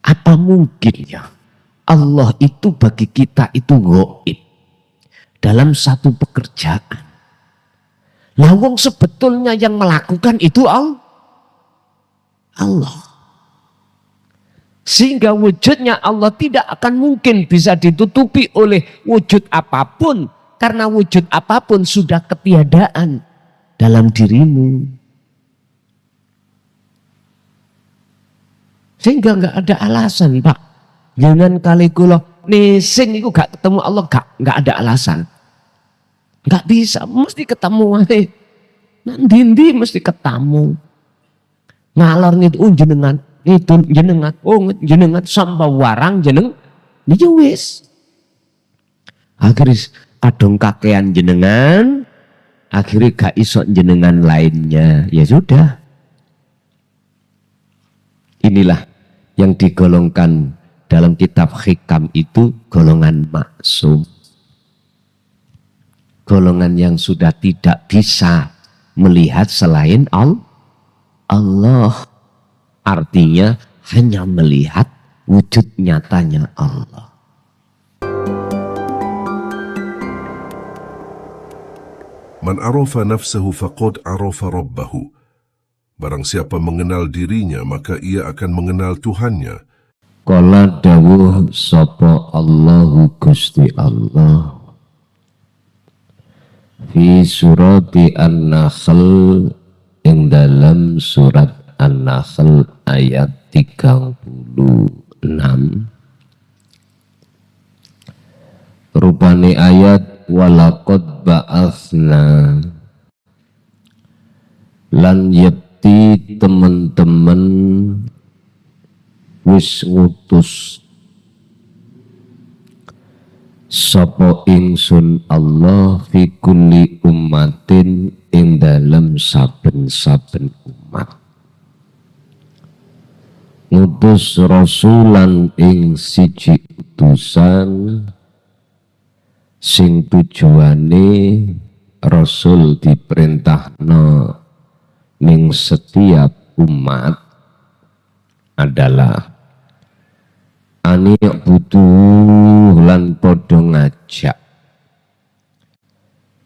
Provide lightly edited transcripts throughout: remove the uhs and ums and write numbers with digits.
Apa mungkin ya Allah itu bagi kita itu gaib dalam satu pekerjaan. Lawang sebetulnya yang melakukan itu Allah. Sehingga wujudnya Allah tidak akan mungkin bisa ditutupi oleh wujud apapun. Karena wujud apapun sudah ketiadaan dalam dirimu. Sehingga nggak ada alasan, Pak. Jangan kali kula nesing itu gak ketemu Allah, gak ada alasan. Gak bisa, mesti ketemu aja. Nanti mesti ketemu. Ngalor gitu, jenengan, itu jenengan, jenengan sampai warang jeneng, ini wis. Akhirnya kadung kakean jenengan, akhirnya gak iso jenengan lainnya, ya sudah. Inilah yang digolongkan dalam kitab hikam itu golongan maksum. Golongan yang sudah tidak bisa melihat selain Allah. Artinya hanya melihat wujud nyatanya Allah. Man arafa nafsahu faqad arafa rabbahu. Barang siapa mengenal dirinya, maka ia akan mengenal Tuhannya. Qala dawuh sapa Allahu Gusti Allah fi surati An-Nahl ing dalam surat An-Nahl ayat 36. Rupane ayat walaqad ba'atsna lan yakti teman-teman wis ngutus sapa ingsun Allah fi kulli ummatin ing dalam saben-saben umat. Ngutus rasulan ing siji utusan sing tujuane rasul diperintahno ning setiap umat adalah ani butuh lan padha ngajak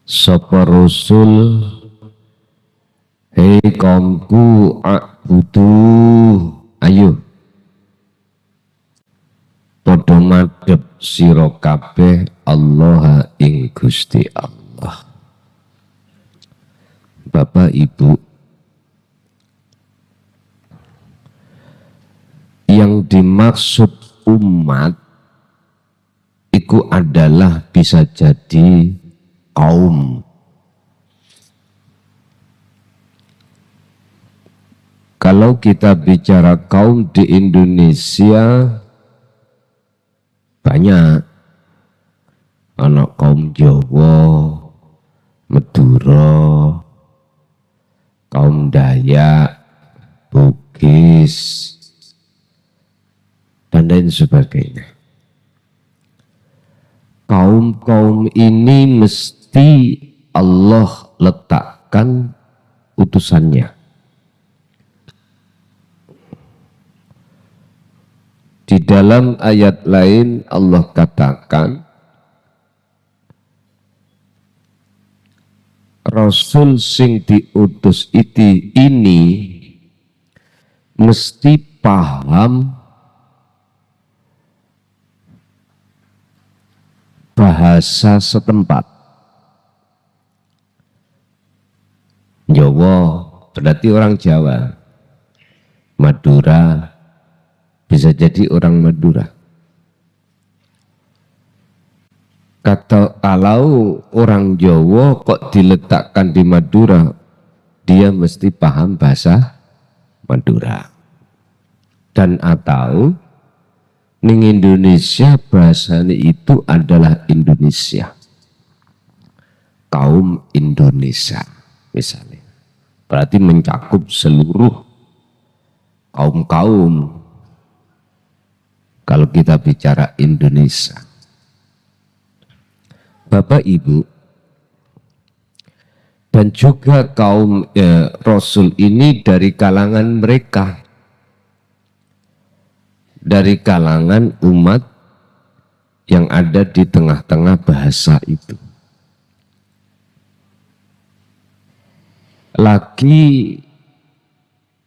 sapa rasul, hei kaumku butuh, ayo padha madhep sira kabeh Allah ing Gusti Allah. Bapak Ibu, yang dimaksud umat itu adalah bisa jadi kaum. Kalau kita bicara kaum di Indonesia banyak, anak kaum Jawa, Madura, kaum Dayak, Bugis, dan lain sebagainya. Kaum-kaum ini mesti Allah letakkan utusannya. Di dalam ayat lain Allah katakan Rasul sing diutus ini mesti paham bahasa setempat. Jawa berarti orang Jawa, Madura bisa jadi orang Madura. Kalau orang Jawa kok diletakkan di Madura, dia mesti paham bahasa Madura. Dan atau ning Indonesia bahasanya itu adalah Indonesia, kaum Indonesia misalnya, berarti mencakup seluruh kaum-kaum kalau kita bicara Indonesia. Bapak Ibu, dan juga kaum Rasul ini dari kalangan mereka dari kalangan umat yang ada di tengah-tengah bahasa itu. Lagi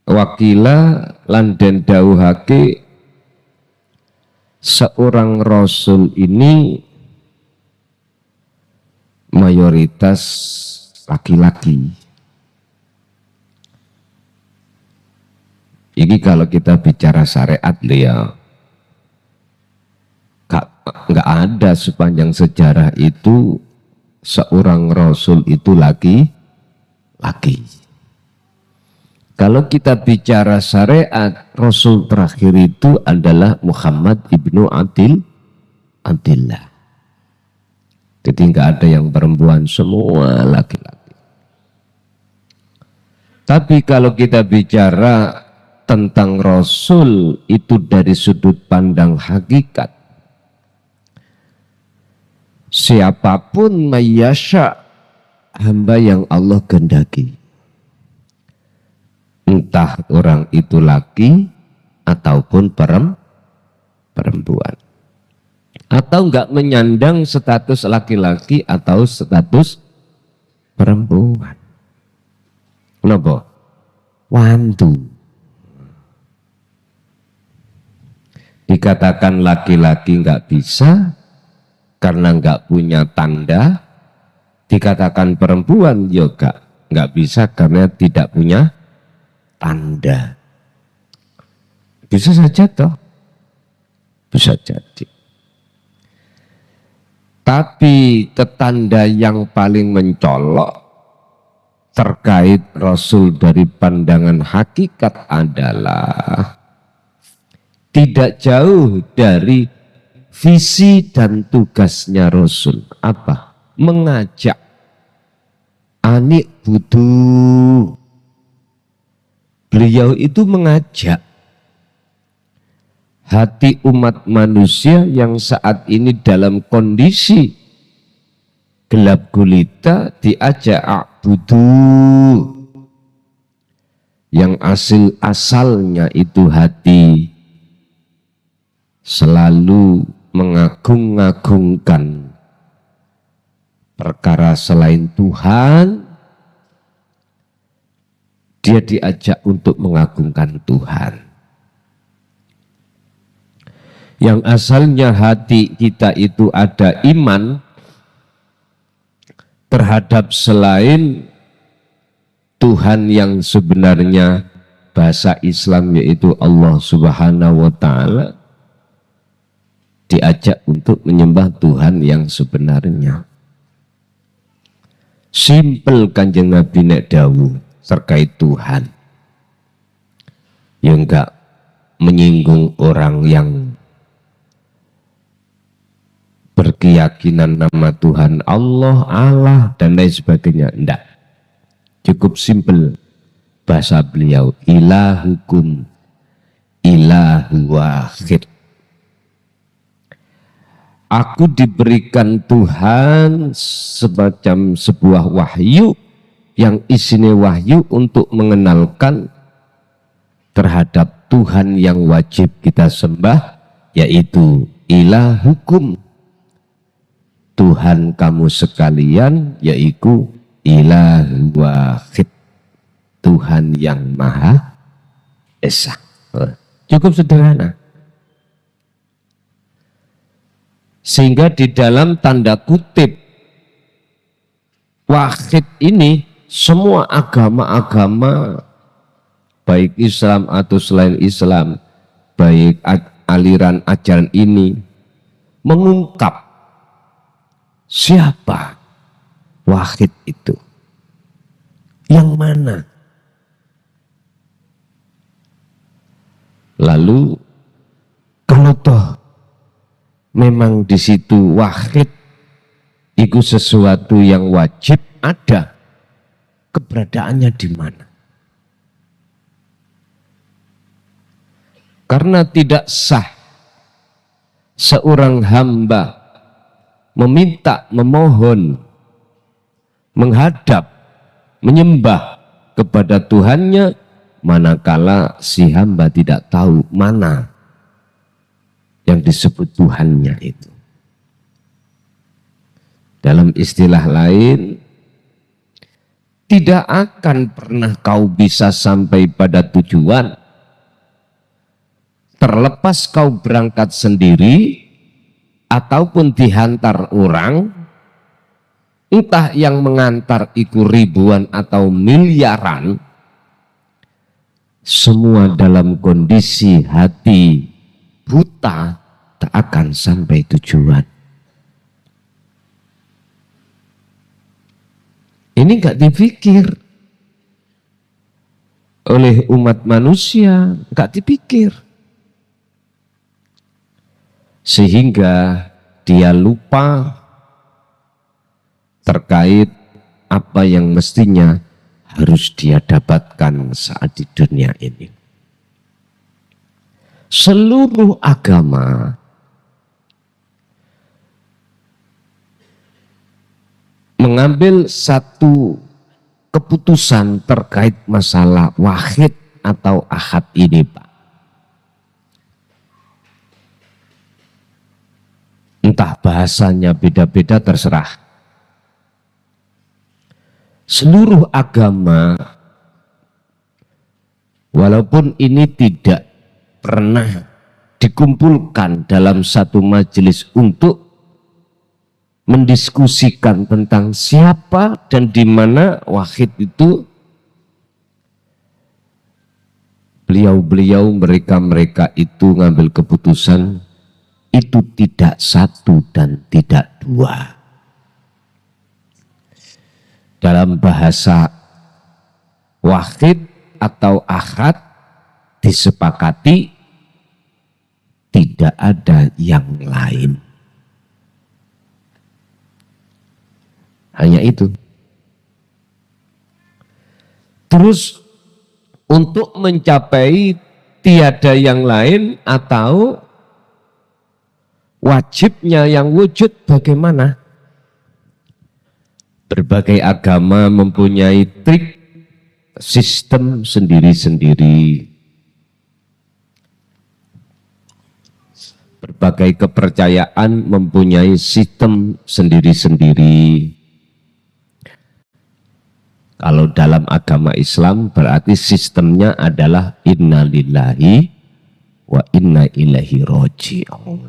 wakila lan den dawuhake seorang rasul ini mayoritas laki-laki. Ini kalau kita bicara syariat ya, nggak ada sepanjang sejarah itu seorang rasul itu laki-laki. Kalau kita bicara syariat, rasul terakhir itu adalah Muhammad ibnu Abdillah. Jadi nggak ada yang perempuan, semua laki-laki. Tapi kalau kita bicara tentang rasul itu dari sudut pandang hakikat, siapapun mayyasha, hamba yang Allah kehendaki, entah orang itu laki ataupun perempuan, atau enggak menyandang status laki-laki atau status perempuan. Kenapa? Wantu. Dikatakan laki-laki enggak bisa karena enggak punya tanda, dikatakan perempuan juga enggak bisa karena tidak punya tanda. Bisa saja toh, bisa jadi. Tapi tanda yang paling mencolok terkait Rasul dari pandangan hakikat adalah tidak jauh dari visi dan tugasnya Rasul. Apa? Mengajak anik butuh. Beliau itu mengajak hati umat manusia yang saat ini dalam kondisi gelap gulita, diajak a'budu, yang asalnya itu hati selalu mengagung-agungkan perkara selain Tuhan, dia diajak untuk mengagungkan Tuhan. Yang asalnya hati kita itu ada iman terhadap selain Tuhan yang sebenarnya bahasa Islam yaitu Allah Subhanahu wa Ta'ala, diajak untuk menyembah Tuhan yang sebenarnya. Simpel Kanjeng Nabi nek dawuh terkait Tuhan, ya enggak menyinggung orang yang berkeyakinan nama Tuhan Allah dan lain sebagainya, enggak. Cukup simpel bahasa beliau, ilahukum ilahu wahid. Aku diberikan Tuhan semacam sebuah wahyu yang isinya wahyu untuk mengenalkan terhadap Tuhan yang wajib kita sembah, yaitu ilahukum, Tuhan kamu sekalian, yaitu ilahu wahid, Tuhan yang Maha Esa. Cukup sederhana. Sehingga di dalam tanda kutip wahid ini, semua agama-agama baik Islam atau selain Islam, baik aliran ajaran ini mengungkap siapa wahid itu, yang mana. Lalu kalau toh memang di situ wahid itu sesuatu yang wajib ada, keberadaannya di mana? Karena tidak sah seorang hamba meminta, memohon, menghadap, menyembah kepada Tuhannya manakala si hamba tidak tahu mana yang disebut Tuhannya itu. Dalam istilah lain, tidak akan pernah kau bisa sampai pada tujuan terlepas kau berangkat sendiri ataupun dihantar orang, entah yang mengantar itu ribuan atau miliaran, semua dalam kondisi hati buta, tak akan sampai tujuan. Ini nggak dipikir oleh umat manusia, nggak dipikir. Sehingga dia lupa terkait apa yang mestinya harus dia dapatkan saat di dunia ini. Seluruh agama mengambil satu keputusan terkait masalah wahid atau ahad ini, Pak. Entah bahasanya beda-beda, terserah. Seluruh agama, walaupun ini tidak pernah dikumpulkan dalam satu majelis untuk mendiskusikan tentang siapa dan di mana wahid itu, beliau-beliau mereka itu ngambil keputusan itu tidak satu dan tidak dua. Dalam bahasa wahid atau ahad disepakati tidak ada yang lain. Hanya itu. Terus untuk mencapai tiada yang lain atau wajibnya yang wujud bagaimana? Berbagai agama mempunyai trik sistem sendiri-sendiri. Berbagai kepercayaan mempunyai sistem sendiri-sendiri. Kalau dalam agama Islam berarti sistemnya adalah inna lillahi wa inna ilaihi raji'un.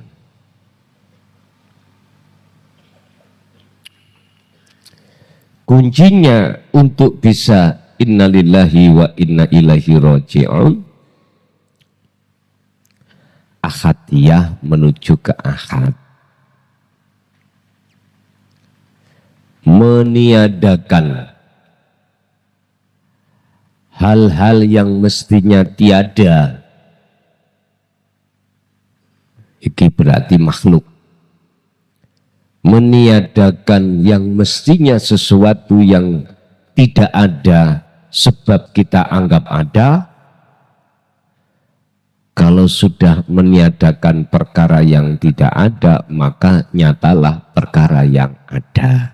Kuncinya untuk bisa inna lillahi wa inna ilaihi raji'un, ahadiyah menuju ke ahad. Meniadakan hal-hal yang mestinya tiada. Ini berarti makhluk. Meniadakan yang mestinya sesuatu yang tidak ada sebab kita anggap ada. Kalau sudah meniadakan perkara yang tidak ada, maka nyatalah perkara yang ada.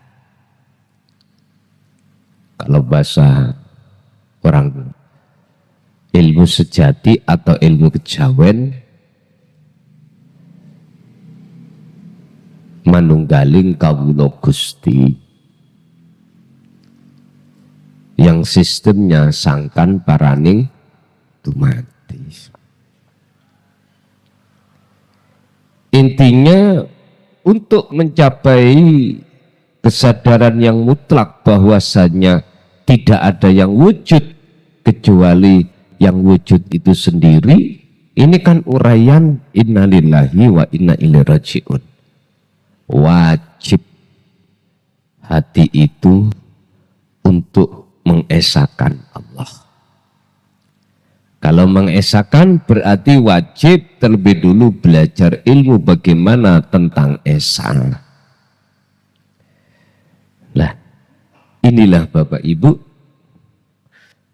Kalau bahasa orang ilmu sejati atau ilmu kejawen, manunggaling kawula Gusti, yang sistemnya sangkan paraning dumati. Intinya untuk mencapai kesadaran yang mutlak bahwasanya tidak ada yang wujud kecuali yang wujud itu sendiri. Ini kan uraian innalillahi wa inna ilaihi raji'un. Wajib hati itu untuk mengesahkan Allah. Kalau mengesahkan berarti wajib terlebih dulu belajar ilmu bagaimana tentang esa. Nah, inilah Bapak Ibu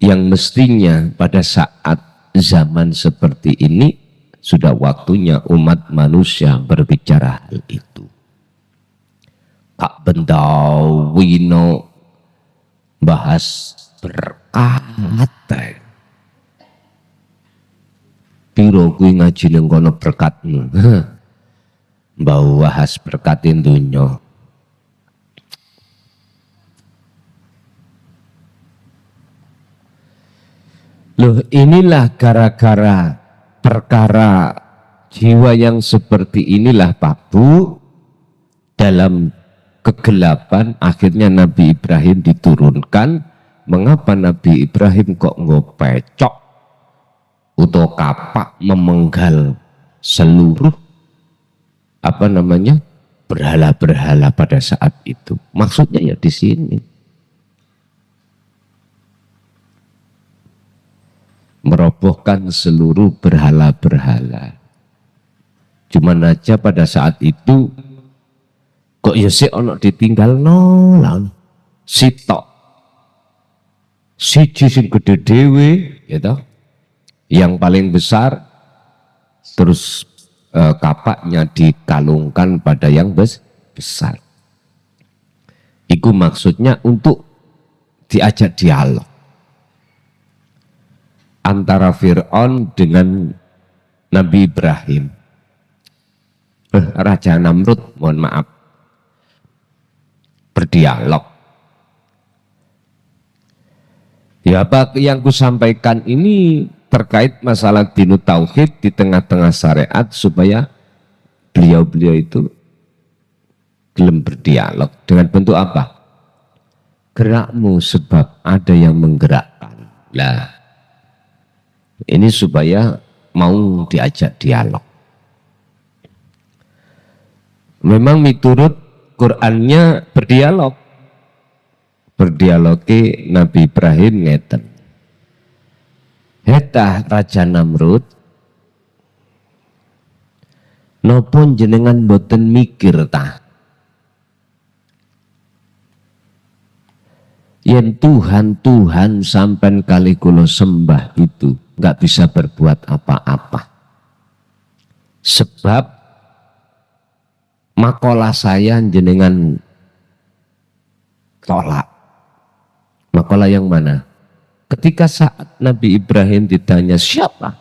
yang mestinya pada saat zaman seperti ini sudah waktunya umat manusia berbicara hal itu. Kak Bendawino bahas berkat. Piro kuwi ngaji ning kono berkatmu. Mbau wahas berkatin dunya. Loh, inilah gara-gara perkara jiwa yang seperti inilah Pak Bu, dalam kegelapan akhirnya Nabi Ibrahim diturunkan. Mengapa Nabi Ibrahim kok ngopecok atau kapak memenggal seluruh berhala-berhala pada saat itu? Maksudnya ya di sini. Merobohkan seluruh berhala-berhala. Cuman aja pada saat itu kok ya sik ono ditinggal lan sitok. Siji sing gede dhewe gitu. Yang paling besar terus kapaknya dikalungkan pada yang besar. Itu maksudnya untuk diajak dialog antara Fir'aun dengan Nabi Ibrahim. Raja Namrud, mohon maaf, berdialog. Ya, apa yang kusampaikan ini terkait masalah dinu tauhid di tengah-tengah syariat supaya beliau-beliau itu belum berdialog. Dengan bentuk apa? Gerakmu sebab ada yang menggerakkan. Lah, ini supaya mau diajak dialog. Memang miturut Qur'annya berdialog. Berdialogi Nabi Ibrahim ngeten. Hetah Raja Namrud, nopun jenengan boten mikir tah. Yen Tuhan sampai kali kulo sembah itu nggak bisa berbuat apa-apa. Sebab makalah saya jenengan tolak. Makalah yang mana? Ketika saat Nabi Ibrahim ditanya siapa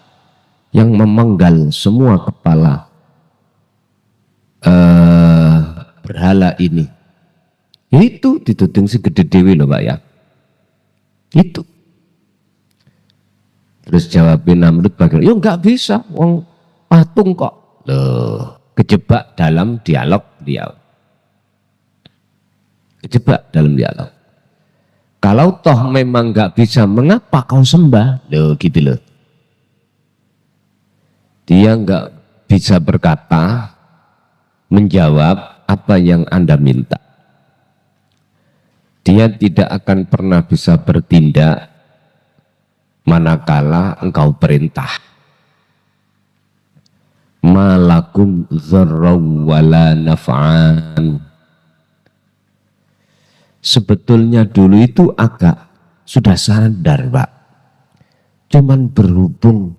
yang memenggal semua kepala berhala ini. Itu dituding segede dewi loh Pak ya. Itu. Terus jawabin Namrud bagian, ya nggak bisa, wong patung kok. Loh, kejebak dalam dialog dia. Kejebak dalam dialog. Kalau toh memang nggak bisa, mengapa kau sembah? Loh gitu loh. Dia nggak bisa berkata, menjawab apa yang Anda minta. Dia tidak akan pernah bisa bertindak manakala engkau perintah. Malakum dzarraw wala naf'an. Sebetulnya dulu itu agak sudah sadar Pak. Cuman berhubung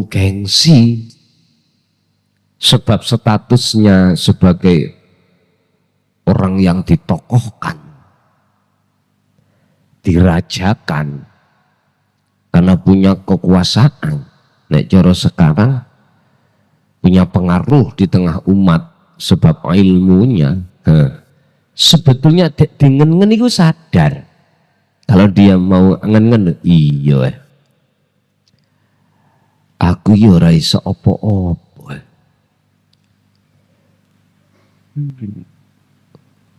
gengsi, sebab statusnya sebagai orang yang ditokohkan, dirajakan, karena punya kekuasaan. Nek cara sekarang punya pengaruh di tengah umat sebab ilmunya. Sebetulnya dengan itu sadar. Kalau dia mau ngen iya. Aku yo ora iso apa-apa.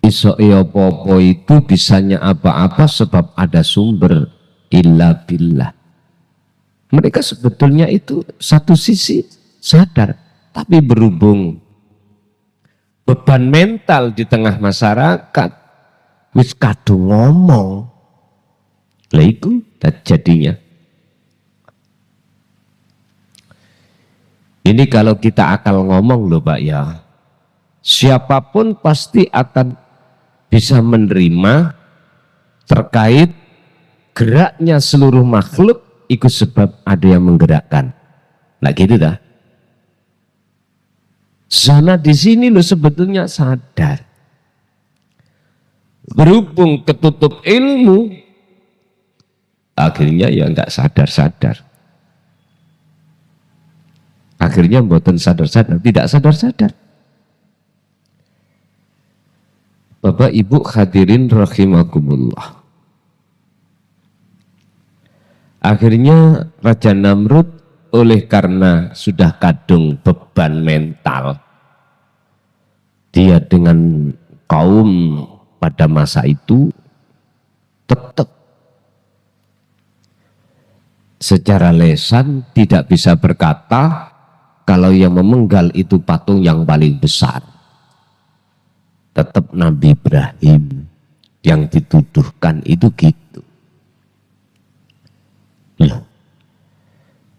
Iso apa-apa itu bisanya apa-apa sebab ada sumber illa billah. Mereka sebetulnya itu satu sisi sadar, tapi berhubung beban mental di tengah masyarakat wis kadung ngomong. Lah iku jadinya. Ini kalau kita akal ngomong loh Pak ya. Siapapun pasti akan bisa menerima terkait geraknya seluruh makhluk ikut sebab ada yang menggerakkan. Nah gitu dah. Zona di sini lo sebetulnya sadar. Berhubung ketutup ilmu, akhirnya ya nggak sadar-sadar. Akhirnya akhirnya mboten sadar-sadar, tidak sadar-sadar. Bapak Ibu hadirin rahimakumullah. Akhirnya Raja Namrud oleh karena sudah kadung beban mental, dia dengan kaum pada masa itu tetap secara lesan tidak bisa berkata kalau yang memenggal itu patung yang paling besar. Tetap Nabi Ibrahim yang dituduhkan itu gitu. Loh,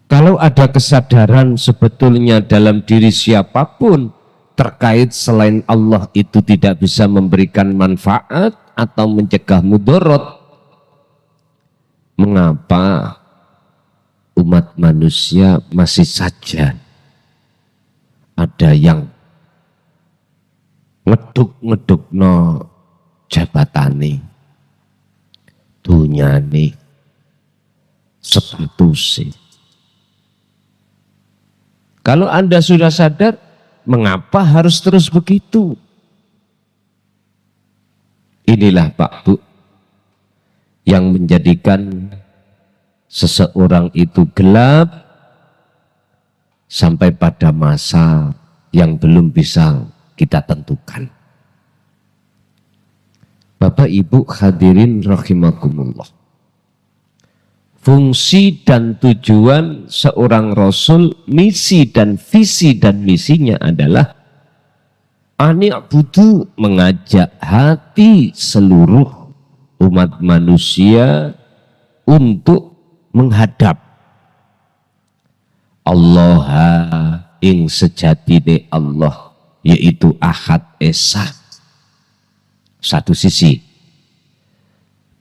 kalau ada kesadaran sebetulnya dalam diri siapapun terkait selain Allah itu tidak bisa memberikan manfaat atau mencegah mudarat, mengapa umat manusia masih saja ada yang ngeduk-ngedukno jabatane, dunyane, statusnya. Kalau Anda sudah sadar, mengapa harus terus begitu? Inilah Pak Bu yang menjadikan seseorang itu gelap sampai pada masa yang belum bisa kita tentukan. Bapak Ibu hadirin rahimakumullah. Fungsi dan tujuan seorang Rasul, misi dan visi dan misinya adalah ani'budu, mengajak hati seluruh umat manusia untuk menghadap Allah ing sejatine Allah, yaitu Ahad Esa. Satu sisi,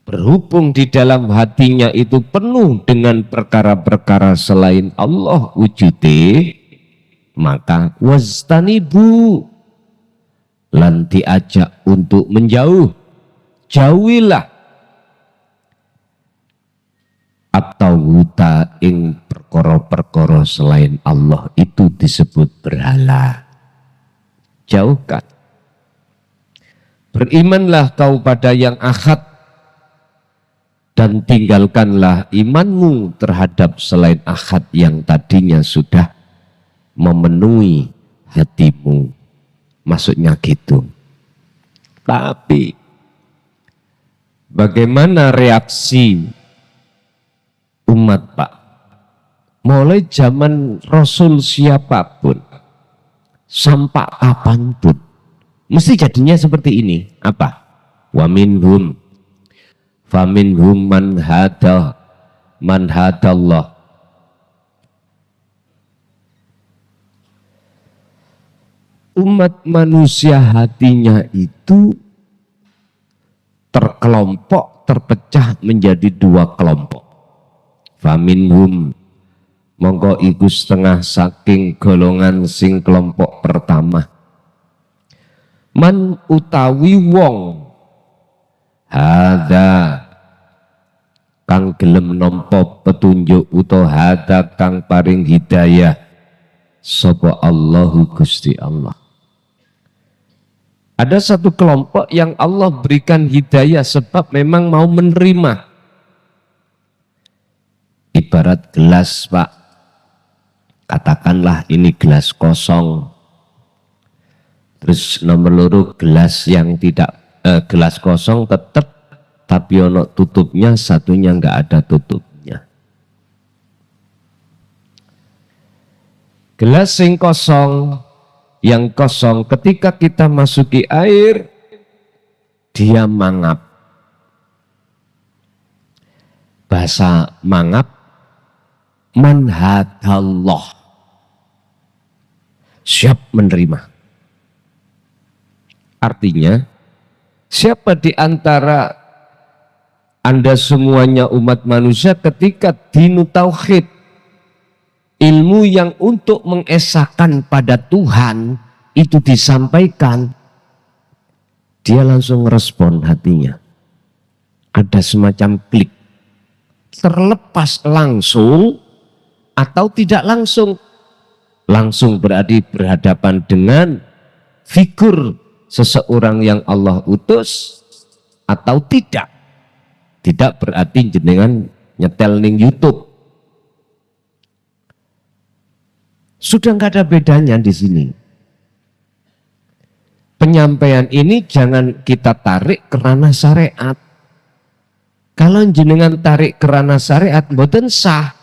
berhubung di dalam hatinya itu penuh dengan perkara-perkara selain Allah wujude, maka wastanibu, lan diajak untuk menjauh, jauhilah atau huta ing perkara-perkara selain Allah itu disebut berhala. Jauhkan. Berimanlah kau pada yang ahad dan tinggalkanlah imanmu terhadap selain ahad yang tadinya sudah memenuhi hatimu. Maksudnya gitu. Tapi bagaimana reaksi umat Pak? Mulai zaman Rasul siapapun sampai kapanpun mesti jadinya seperti ini. Apa? Wa minhum faminhum man hadallah. Umat manusia hatinya itu terkelompok, terpecah menjadi dua kelompok. Faminhum, monggo iku setengah saking golongan sing kelompok pertama. Man utawi wong hada kang gelem nampa petunjuk utawa hada kang paring hidayah sapa Allahu Gusti Allah. Ada satu kelompok yang Allah berikan hidayah sebab memang mau menerima. Ibarat gelas Pak, katakanlah ini gelas kosong. Terus nomor loro gelas yang tidak gelas kosong tetap tapi ono tutupnya, satunya enggak ada tutupnya. Gelas yang kosong ketika kita masuki air dia mangap. Bahasa mangap manhadallah, siap menerima. Artinya siapa di antara Anda semuanya umat manusia ketika dinu tauhid, ilmu yang untuk mengesahkan pada Tuhan itu disampaikan, dia langsung respon hatinya. Ada semacam klik, terlepas langsung atau tidak langsung. langsung berarti berhadapan dengan figur seseorang yang Allah utus atau tidak. Tidak berarti jenengan nyetel ning YouTube. Sudah nggak ada bedanya di sini. Penyampaian ini jangan kita tarik ke ranah syariat. Kalau jenengan tarik ke ranah syariat, mboten sah.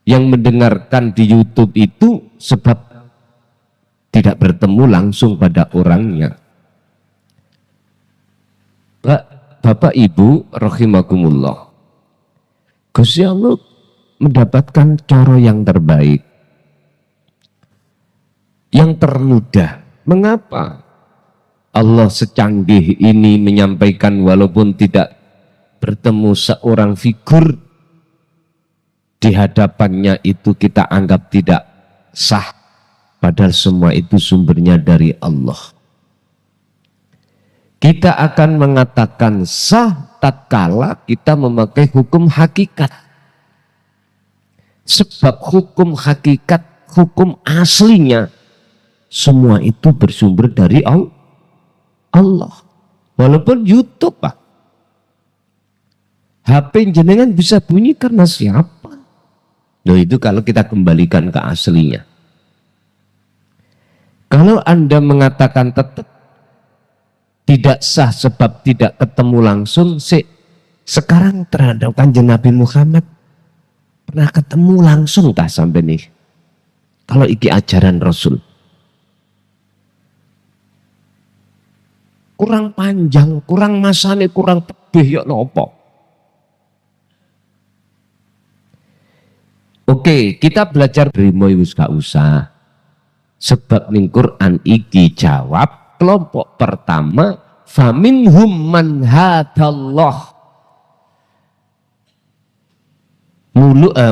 Yang mendengarkan di YouTube itu sebab tidak bertemu langsung pada orangnya. Bapak Ibu rahimakumullah, Gusti Allah mendapatkan cara yang terbaik, yang termudah. Mengapa Allah secanggih ini menyampaikan walaupun tidak bertemu seorang figur di hadapannya itu kita anggap tidak sah, padahal semua itu sumbernya dari Allah. Kita akan mengatakan sah tatkala kita memakai hukum hakikat. Sebab hukum hakikat, hukum aslinya semua itu bersumber dari Allah. Walaupun YouTube, Pak, HP jenengan bisa bunyi karena siapa? Loh, itu kalau kita kembalikan ke aslinya. Kalau Anda mengatakan tetap tidak sah sebab tidak ketemu langsung, sekarang terhadap Kanjeng Nabi Muhammad pernah ketemu langsung tak sampai nih? Kalau iki ajaran Rasul. Kurang panjang, kurang masane, kurang tebih ya nopo. Oke, kita belajar brimo wis gak usah. Sebab ning Quran iki jawab kelompok pertama, faminhum man hadallah.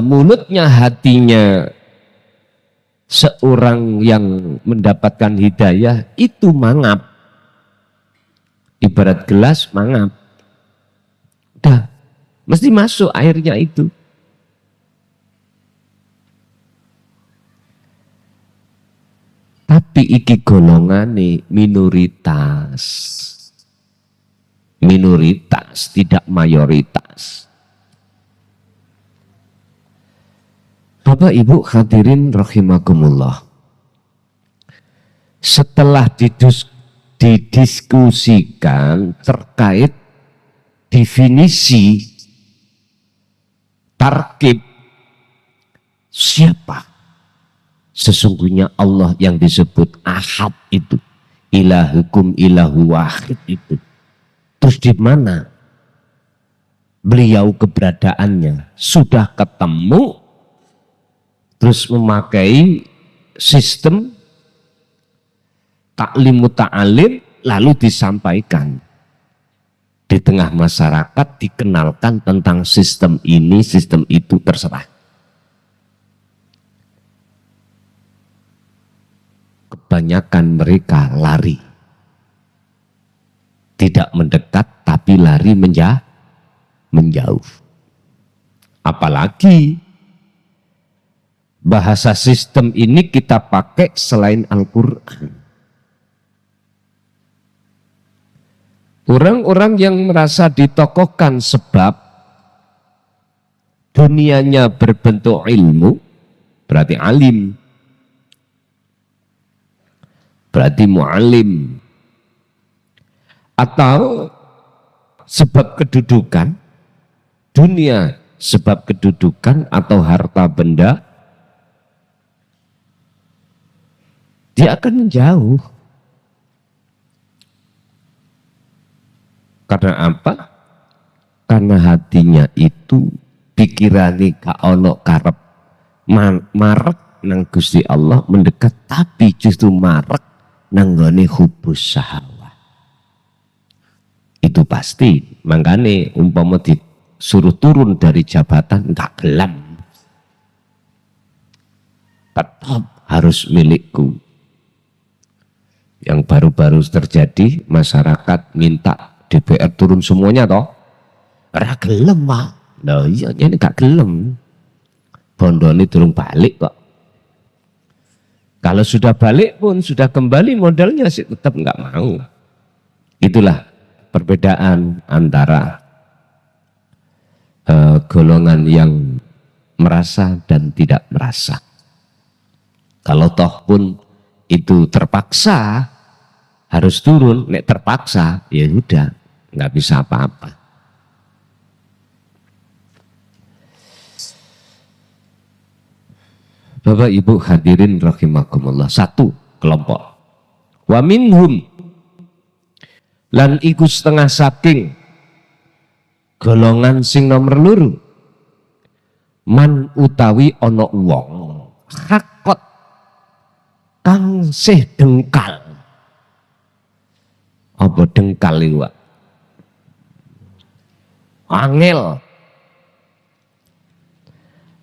Mulutnya, hatinya seorang yang mendapatkan hidayah itu mangap. Ibarat gelas mangap. Udah, mesti masuk airnya itu. Tapi iki golongane minoritas. Minoritas, tidak mayoritas. Bapak Ibu hadirin rahimakumullah. Setelah didiskusikan terkait definisi tarkib siapa sesungguhnya Allah yang disebut ahad itu, ilahukum ilahu wahid itu. Terus di mana beliau keberadaannya? Sudah ketemu, terus memakai sistem taklim muta'alim, lalu disampaikan di tengah masyarakat, dikenalkan tentang sistem ini, sistem itu, terserah. Kebanyakan mereka lari, tidak mendekat tapi lari menjauh. Apalagi bahasa sistem ini kita pakai selain Al-Quran. Orang-orang yang merasa ditokohkan sebab dunianya berbentuk ilmu, berarti alim, berarti mu'alim. Atau sebab kedudukan, dunia sebab kedudukan atau harta benda, dia akan menjauh. Karena apa? Karena hatinya itu pikirane gak ono karep marek nang Gusti Allah mendekat, tapi justru marek nanggone hubus syahwat. Itu pasti. Makanya umpama disuruh turun dari jabatan gak gelem, tetap harus milikku. Yang baru-baru terjadi, masyarakat minta DPR turun semuanya toh, ora gelem Pak. Nah iya ini gak gelem, bondone durung balik kok. Kalau sudah balik pun, sudah kembali modalnya sih tetap nggak mau. Itulah perbedaan antara golongan yang merasa dan tidak merasa. Kalau toh pun itu terpaksa harus turun, nek terpaksa ya udah nggak bisa apa-apa. Bapak Ibu hadirin rahimakumullah, satu kelompok. Wa minhum lan iku setengah saking golongan sing nomor loro, man utawi ana wong hakot kang sih dengkal. Apa dengkal iku? Angel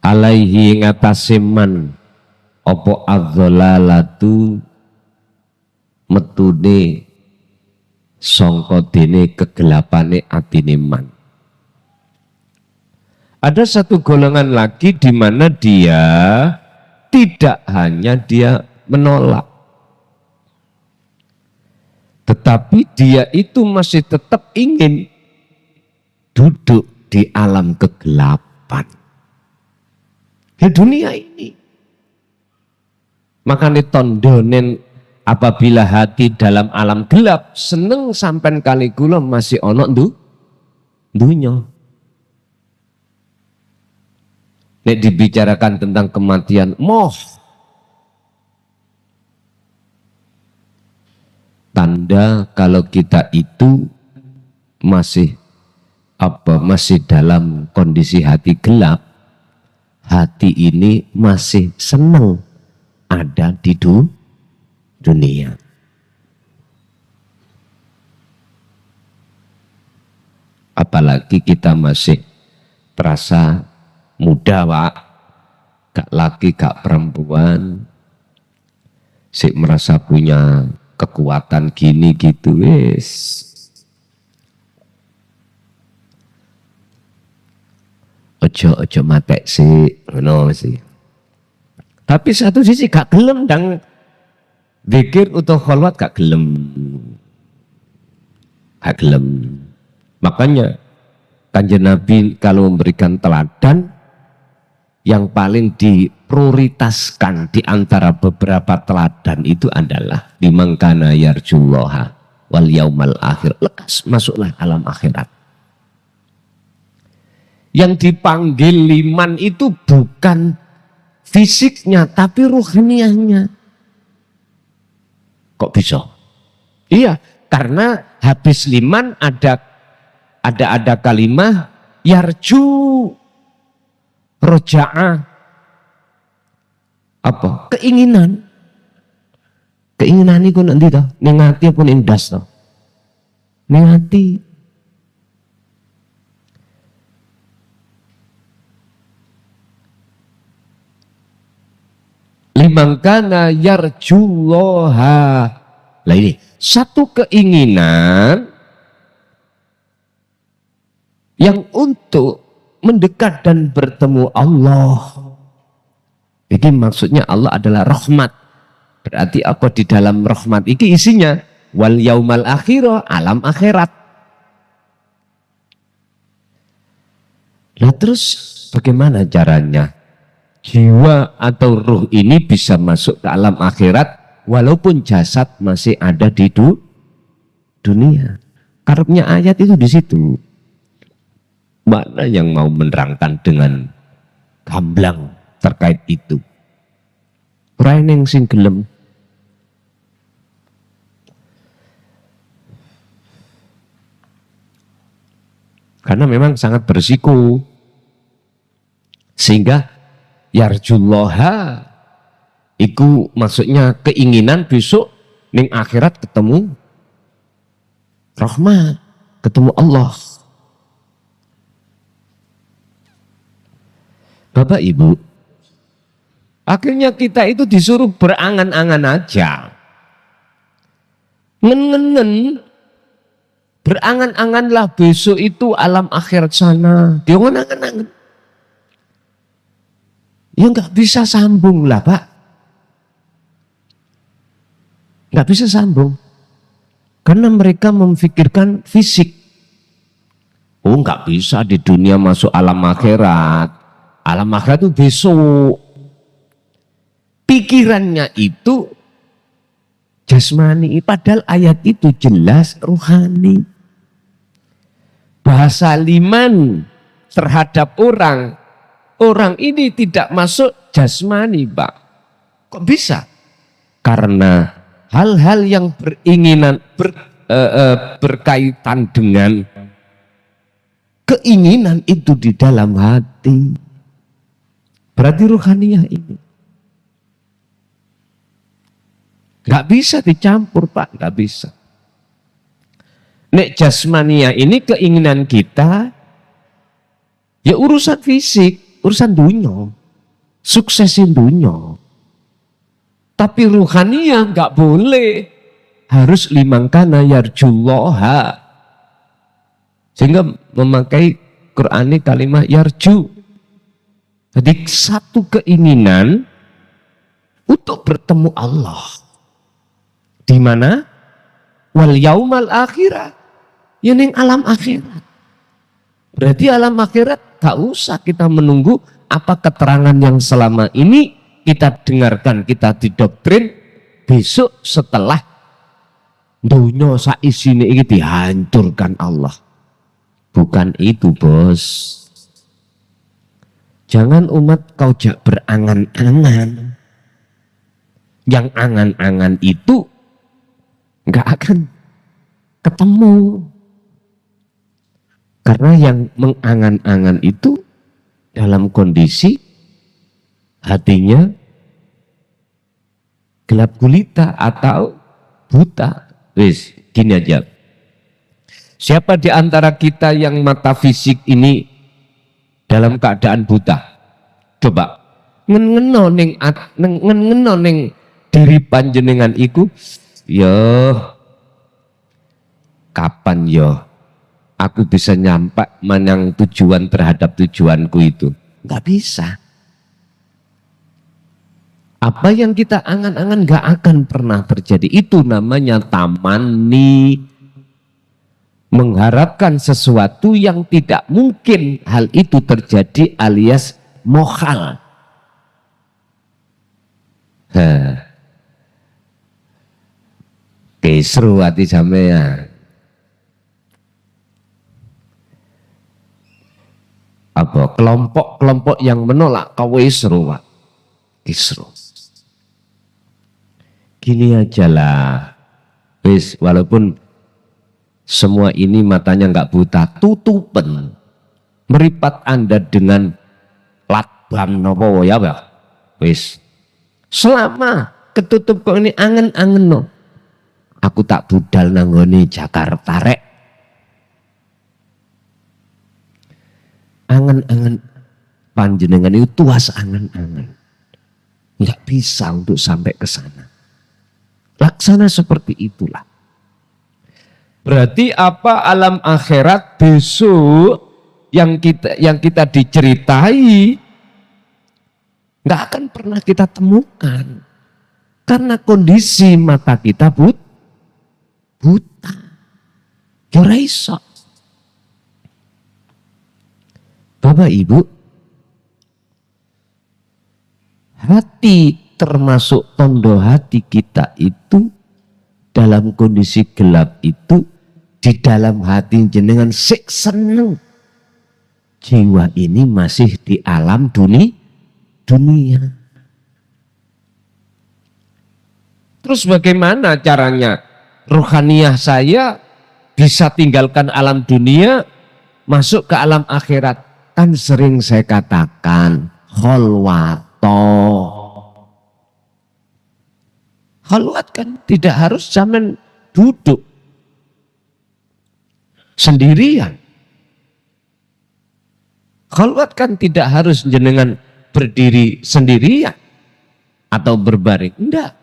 alaihi ngatasi man apa adzolalatu metune sangka dene kegelapane atine man. Ada satu golongan lagi di mana dia tidak hanya dia menolak, tetapi dia itu masih tetap ingin duduk di alam kegelapan. Di dunia ini. Makanya tondonen apabila hati dalam alam gelap seneng sampai kali kula masih ono dunya. Nek dibicarakan tentang kematian, moh. Tanda kalau kita itu masih masih dalam kondisi hati gelap. Hati ini masih senang ada di dunia. Apalagi kita masih terasa muda, Pak. Gak laki, gak perempuan. Sik merasa punya kekuatan gini gitu, wis. Ojo matek sih, ngono sih. Tapi satu sisi gak gelem dan zikir atau kholwat gak gelem. Gak gelem. Makanya Kanjeng Nabi kalau memberikan teladan yang paling diprioritaskan di antara beberapa teladan itu adalah liman kana yarjullaha wal yaumal akhir. Lekas masuklah alam akhirat. Yang dipanggil liman itu bukan fisiknya tapi ruhaniahnya. Kok bisa? Iya, karena habis liman ada kalimah yarju roja'a. Apa? Keinginan. Keinginan itu nanti toh, ning ati pun indas toh. Ning ati. Liman kana yarjullaha. Lah ini satu keinginan yang untuk mendekat dan bertemu Allah. Ini maksudnya Allah adalah rahmat. Berarti apa di dalam rahmat ini isinya? Wal yaumal akhirah, alam akhirat. Nah terus bagaimana caranya? Jiwa atau ruh ini bisa masuk ke alam akhirat walaupun jasad masih ada di dunia. Karepnya ayat itu di situ. Mana yang mau menerangkan dengan gamblang terkait itu? Raining sing gelem. Karena memang sangat berisiko. Sehingga yarjullaha iku maksudnya keinginan besok ning akhirat ketemu rahmat, ketemu Allah. Bapak Ibu, akhirnya kita itu disuruh berangan-angan aja. Ngen-ngen berangan-anganlah besok itu alam akhirat sana. Dia ngen-ngen. Ya nggak bisa sambung lah Pak. Nggak bisa sambung. Karena mereka memikirkan fisik. Oh, nggak bisa di dunia masuk alam akhirat. Alam akhirat itu besok. Pikirannya itu jasmani, padahal ayat itu jelas ruhani. Bahasa liman terhadap orang ini tidak masuk jasmani, Pak. Kok bisa? Karena hal-hal yang berkaitan dengan keinginan itu di dalam hati. Berarti ruhaniyah ini nggak bisa dicampur, Pak, nggak bisa. Nek jasmania ini keinginan kita, ya urusan fisik, urusan dunia, suksesin dunia. Tapi ruhaniyah nggak boleh, harus limangkana yarjullaha. Sehingga memakai Qur'ani kalimat yarju. Jadi satu keinginan untuk bertemu Allah. Di mana? Wal yaumal akhirah. Ya ning alam akhirat. Berarti alam akhirat gak usah kita menunggu apa keterangan yang selama ini kita dengarkan, kita didoktrin. Besok setelah dunia saisine ini dihancurkan Allah. Bukan itu, bos. Jangan umat kau jak berangan-angan. Yang angan-angan itu nggak akan ketemu. Karena yang mengangan-angan itu dalam kondisi hatinya gelap gulita atau buta. Wis, gini aja. Siapa di antara kita yang mata fisik ini dalam keadaan buta? Coba ngeno ning diri panjenengan iku, yo kapan yo aku bisa nyampe menang tujuan terhadap tujuanku itu? Nggak bisa. Apa yang kita angan-angan nggak akan pernah terjadi. Itu namanya tamani. Mengharapkan sesuatu yang tidak mungkin hal itu terjadi alias mohal. Seru hati sampean. Apa kelompok-kelompok yang menolak kau seru, Pak. Kisru. Gini aja lah. Wis, walaupun semua ini matanya nggak buta, tutupan. Meripat Anda dengan lakban nopo ya, Pak. Wis. Selama ketutup kok ini angen-angen no. Aku tak budal nanggone Jakarta rek. Angen-angen panjenengan itu tuas angen-angen. Nggak bisa untuk sampai ke sana. Laksana seperti itulah. Berarti apa alam akhirat besok yang kita diceritai nggak akan pernah kita temukan karena kondisi mata kita buta. Ora iso. Bapak Ibu, hati termasuk tondo hati kita itu dalam kondisi gelap itu di dalam hati jenengan sik seneng. Jiwa ini masih di alam dunia. Terus bagaimana caranya? Rohaniyah saya bisa tinggalkan alam dunia, masuk ke alam akhirat. Kan sering saya katakan, kholwato. Kholwat kan tidak harus zaman duduk sendirian. Kholwat kan tidak harus jenengan berdiri sendirian atau berbaring. Enggak.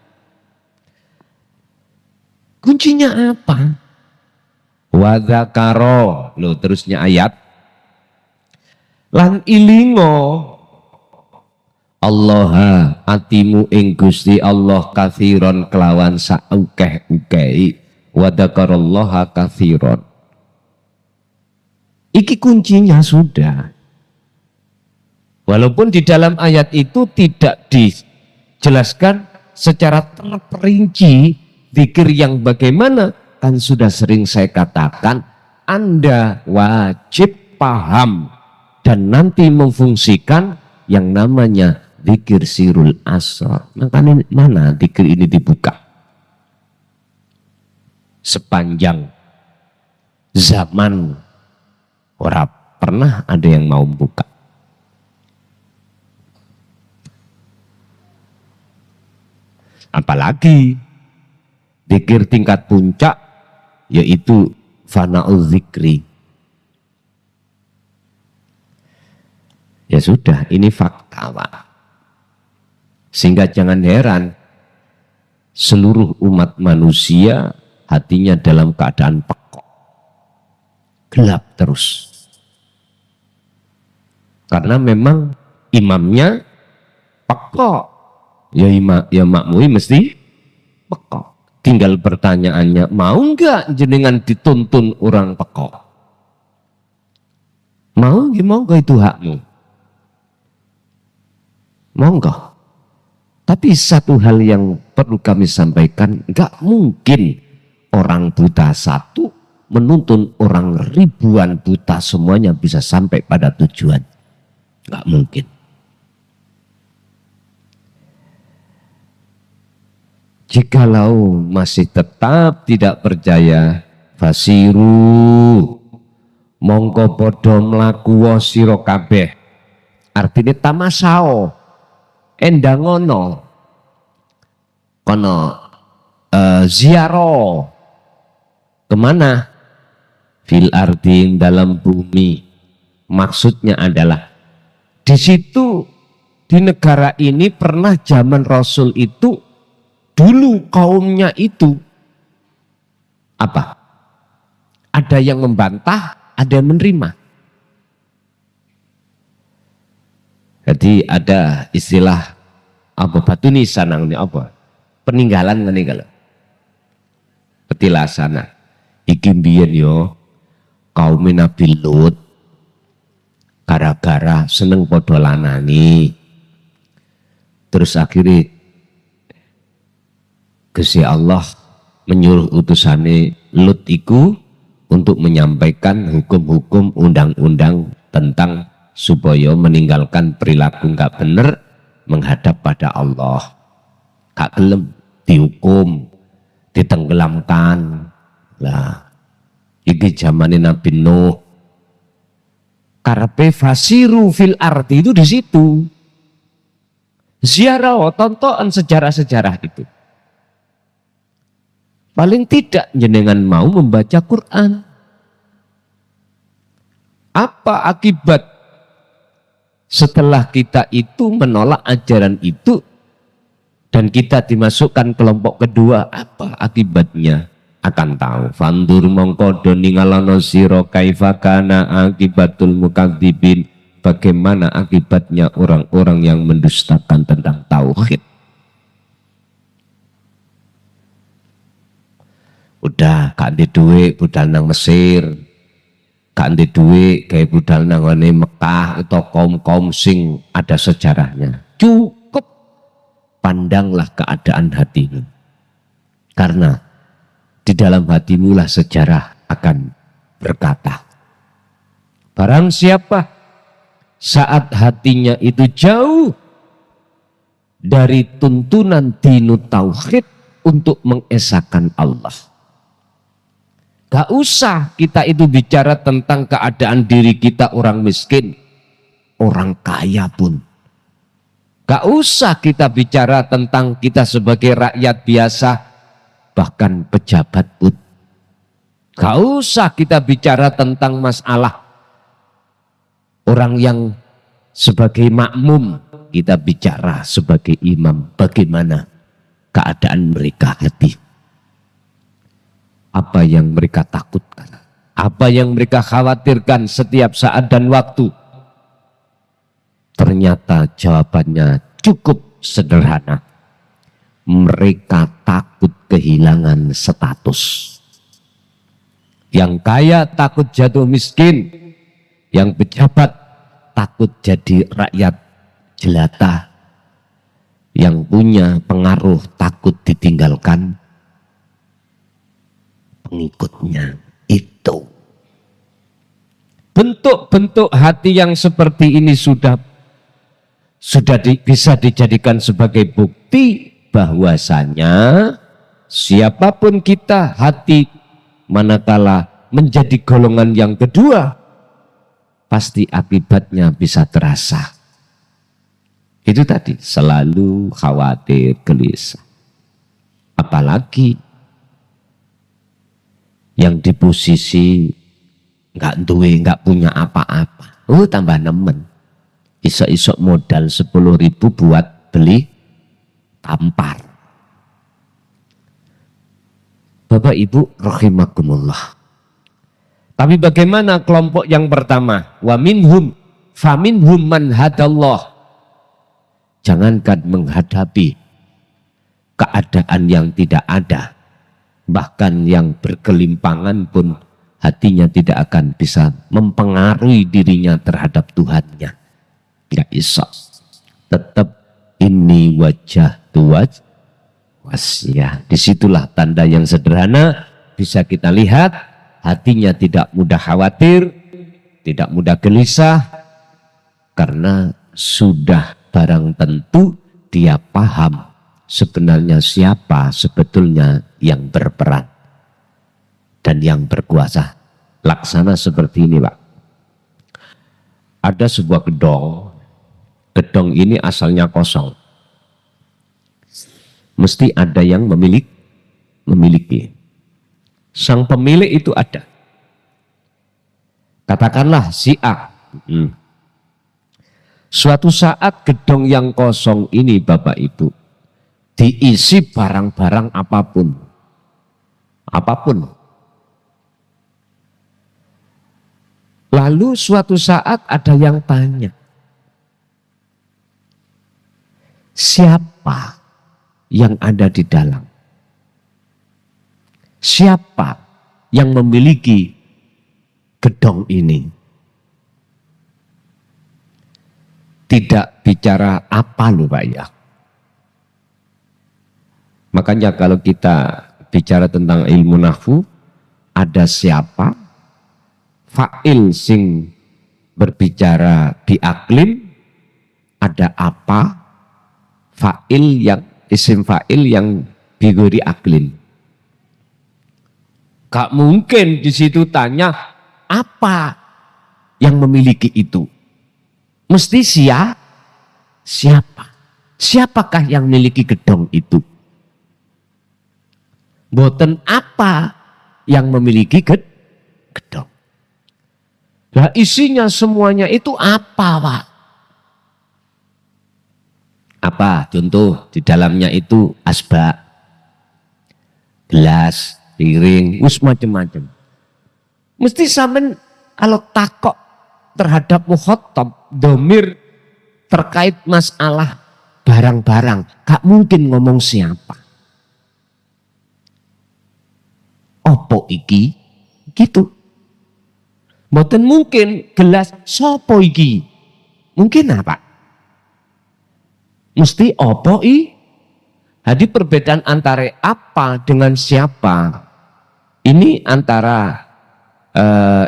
Kuncinya apa? Wadzakaro. Loh, terusnya ayat. Lan ilingo Allaha atimu ing Gusti Allah kathiron kelawan saukeh-ukeh wa dzakarallaha kathiron. Iki kuncinya sudah. Walaupun di dalam ayat itu tidak dijelaskan secara terperinci zikir yang bagaimana, kan sudah sering saya katakan, Anda wajib paham dan nanti memfungsikan yang namanya zikir sirul asrar. Makanya mana zikir ini dibuka? Sepanjang zaman ora pernah ada yang mau buka. Apalagi zikir tingkat puncak yaitu fana'ul zikri. Ya sudah, ini fakta Pak. Sehingga jangan heran seluruh umat manusia hatinya dalam keadaan pekok, gelap terus. Karena memang imamnya pekok. Ya makmui mesti pekok. Tinggal pertanyaannya, mau enggak jenengan dituntun orang pekok? Mau enggak itu hakmu? Mau enggak? Tapi satu hal yang perlu kami sampaikan, enggak mungkin orang buta satu menuntun orang ribuan buta semuanya bisa sampai pada tujuan. Enggak mungkin. Jikalau masih tetap tidak percaya, fasiru mongko podo mlaku sira kabeh. Artine tamasao, endangono, kono ziaro. Kemana? Fil ardin, dalam bumi. Maksudnya adalah di situ, di negara ini pernah zaman Rasul itu, dulu kaumnya itu apa? Ada yang membantah, ada yang menerima. Jadi ada istilah apa batu nisan ini apa? Peninggalan ngene kalau. Petilasana. Iki mbiyen yo kaum Nabi Lut gara-gara seneng padha lanani. Terus akhirnya Gusti Allah menyuruh utusane Lut iku untuk menyampaikan hukum-hukum undang-undang tentang supaya meninggalkan perilaku enggak benar menghadap pada Allah. Gak gelem dihukum, ditenggelamkan. Lah, iki zamane Nabi Nuh. Karepe fasiru fil ardi itu di situ. Ziarah, tontonan sejarah-sejarah itu. Paling tidak jenengan mau membaca Quran. Apa akibat setelah kita itu menolak ajaran itu dan kita dimasukkan kelompok kedua? Apa akibatnya? Akan tahu. Fandur mongko do ningalana sira kaifa kana akibatul mukadzibin. Bagaimana akibatnya orang-orang yang mendustakan tentang tauhid. Udah gak di duit budal nang Mesir, gak di duit kayak budal nang Mekah atau kaum-kaum sing ada sejarahnya. Cukup pandanglah keadaan hatimu, karena di dalam hatimu lah sejarah akan berkata. Barang siapa saat hatinya itu jauh dari tuntunan dinu tauhid untuk mengesahkan Allah. Gak usah kita itu bicara tentang keadaan diri kita orang miskin, orang kaya pun. Gak usah kita bicara tentang kita sebagai rakyat biasa, bahkan pejabat pun. Gak usah kita bicara tentang masalah orang yang sebagai makmum, kita bicara sebagai imam, bagaimana keadaan mereka hati. Apa yang mereka takutkan, apa yang mereka khawatirkan setiap saat dan waktu. Ternyata jawabannya cukup sederhana. Mereka takut kehilangan status. Yang kaya takut jatuh miskin. Yang pejabat takut jadi rakyat jelata. Yang punya pengaruh takut ditinggalkan pengikutnya. Itu bentuk-bentuk hati yang seperti ini sudah bisa dijadikan sebagai bukti bahwasanya siapapun kita, hati manakala menjadi golongan yang kedua, pasti akibatnya bisa terasa. Itu tadi, selalu khawatir, gelisah. Apalagi yang di posisi nggak punya apa-apa. Tambah nemen. Isok-isok modal 10.000 buat beli tampar. Bapak Ibu rahimakumullah. Tapi bagaimana kelompok yang pertama? Wa minhum faminhum man hadallah. Jangankan menghadapi keadaan yang tidak ada, bahkan yang berkelimpangan pun hatinya tidak akan bisa mempengaruhi dirinya terhadap Tuhannya. Tidak bisa. Tetap ini wajah tuaj wasyah. Disitulah tanda yang sederhana bisa kita lihat, hatinya tidak mudah khawatir, tidak mudah gelisah, karena sudah barang tentu dia paham sebenarnya siapa sebetulnya yang berperan dan yang berkuasa. Laksana seperti ini, Pak. Ada sebuah gedong. Gedong ini asalnya kosong. Mesti ada yang memiliki. Sang pemilik itu ada. Katakanlah si A. Suatu saat gedong yang kosong ini, Bapak Ibu, diisi barang-barang apapun. Apapun. Lalu suatu saat ada yang tanya, siapa yang ada di dalam? Siapa yang memiliki gedong ini? Tidak bicara apa loh Pak ya. Makanya kalau kita bicara tentang ilmu nahwu, ada siapa, fa'il sing berbicara diaklim, ada apa, fa'il yang isim fa'il yang bigori aklin. Gak mungkin di situ tanya apa yang memiliki itu. Mesti siapa? Siapakah yang memiliki gedong itu? Boten apa yang memiliki gedong. Nah isinya semuanya itu apa Pak? Apa? Contoh di dalamnya itu asbak, gelas, piring, macam-macam. Mesti sampean kalau takok terhadap mukhatab, domir terkait masalah barang-barang, gak mungkin ngomong siapa. Opo iki? Gitu. Mboten mungkin gelas sopo iki. Mungkin apa? Mesti opo i? Jadi perbedaan antara apa dengan siapa. Ini antara